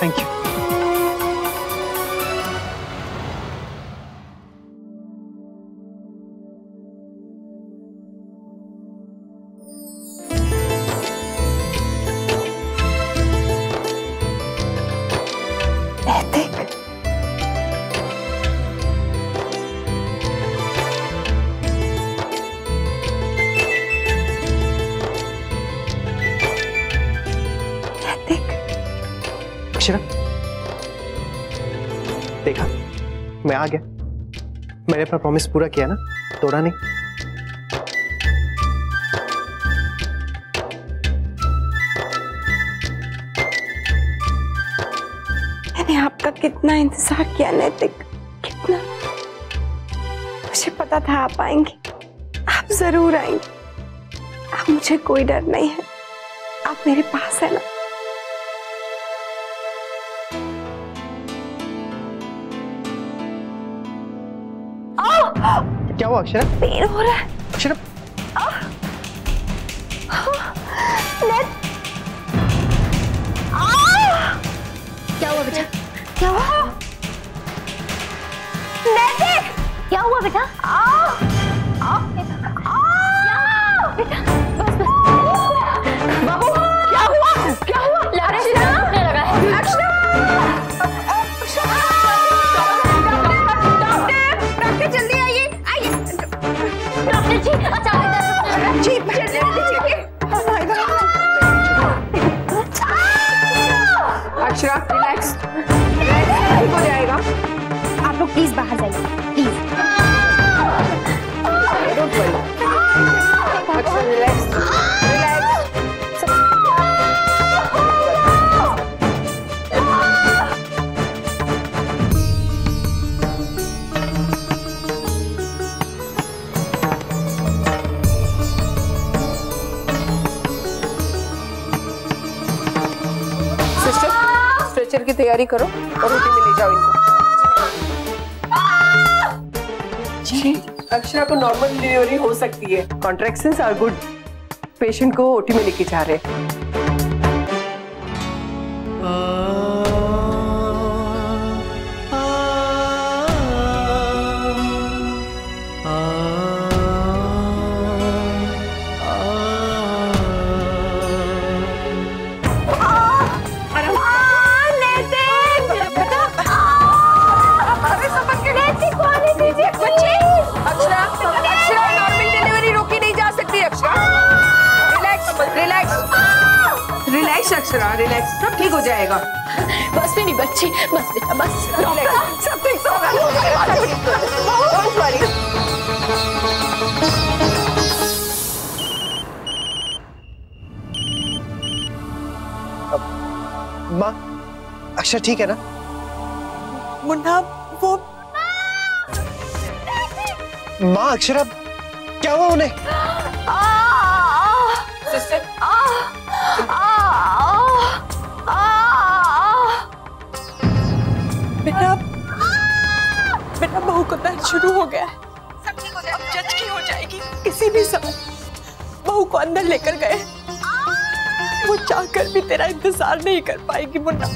Thank you. अक्षरा, देखा मैं आ गया। मैंने अपना प्रॉमिस पूरा किया ना, तोड़ा नहीं। मैंने आपका कितना इंतजार किया नैतिक, कितना। मुझे पता था आप आएंगे, आप जरूर आएंगे। अब मुझे कोई डर नहीं है, आप मेरे पास है ना। क्या हुआ अक्षरा? पेन हो रहा है अक्षरा। क्या हुआ बेटा? क्या हुआ? नैतिक! क्या हुआ बेटा? बेटा बस बस। बाबू क्या हुआ? क्या हुआ? अक्षरा लगा है। अक्षरा! डॉक्टर जल्दी आइए, आइए। डॉक्टर जी अचानक जी जल्दी आइए। अक्षरा रिलैक्स, ठीक हो जाएगा। आप लोग प्लीज बाहर जाइए, please. Don't worry. Akshara relax, relax. Stretcher की तैयारी करो और ओटी में ले जाओ इनको। जी अक्षरा को नॉर्मल डिलीवरी हो सकती है। Contractions are good. पेशेंट को ओटी में लेके जा रहे हैं। रिलैक्स अक्षरा, रिलैक्स, सब ठीक हो जाएगा। बस मेरी बच्ची, बस बेटा बस। सब ठीक होगा। Don't worry. माँ, अक्षरा ठीक है ना? मुन्ना वो माँ, अक्षरा क्या हुआ उन्हें? सिस्टर बेटा, बेटा बहू को दर्द शुरू हो गया है। सब ठीक हो जाएगा, अब जज की हो जाएगी। किसी भी समय बहू को अंदर लेकर गए, वो चाहकर भी तेरा इंतजार नहीं कर पाएगी मुन्ना।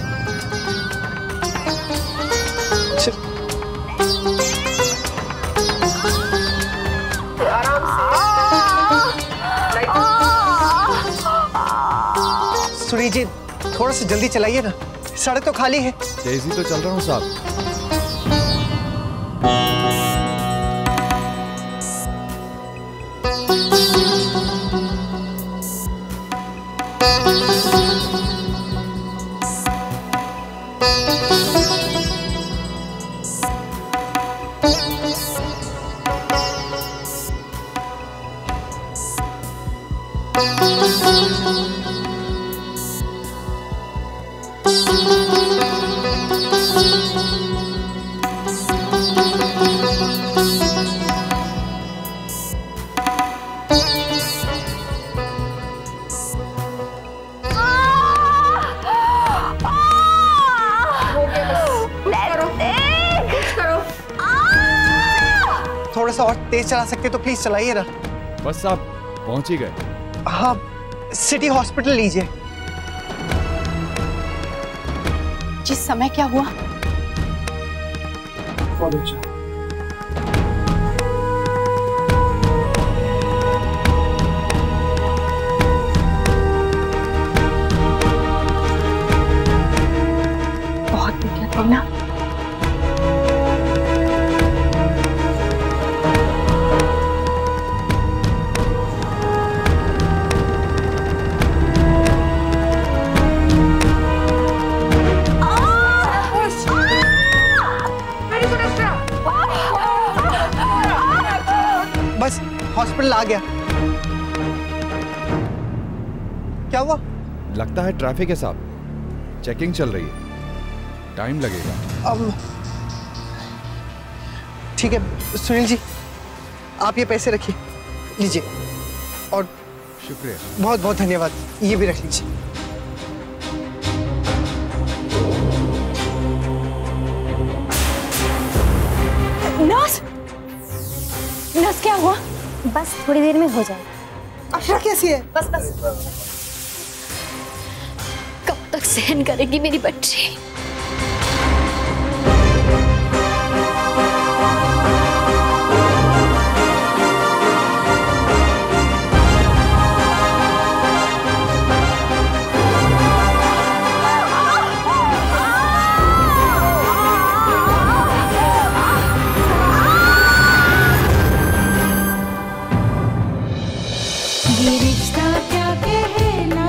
आराम से। सुनी जी, थोड़ा सा जल्दी चलाइए ना, सड़क तो खाली है। तेजी तो चल रहा हूँ साहब। थोड़ा सा और तेज चला सकते तो प्लीज चलाइए ना। बस आप पहुंच ही गए। हाँ, सिटी हॉस्पिटल लीजिए। जिस समय क्या हुआ? बहुत दिक्कत हुई ना। Very good Akshara. आ गया। क्या हुआ? लगता है ट्रैफिक है साहब, चेकिंग चल रही है, टाइम लगेगा। ठीक है सुनील जी, आप ये पैसे रखिए, लीजिए। और शुक्रिया, बहुत बहुत धन्यवाद, ये भी रख लीजिए। नर्स, नर्स क्या हुआ? बस थोड़ी देर में हो जाएगा। अक्षरा कैसी है? बस बस। कब तक सहन करेगी मेरी बच्ची? ये रिश्ता क्या कहना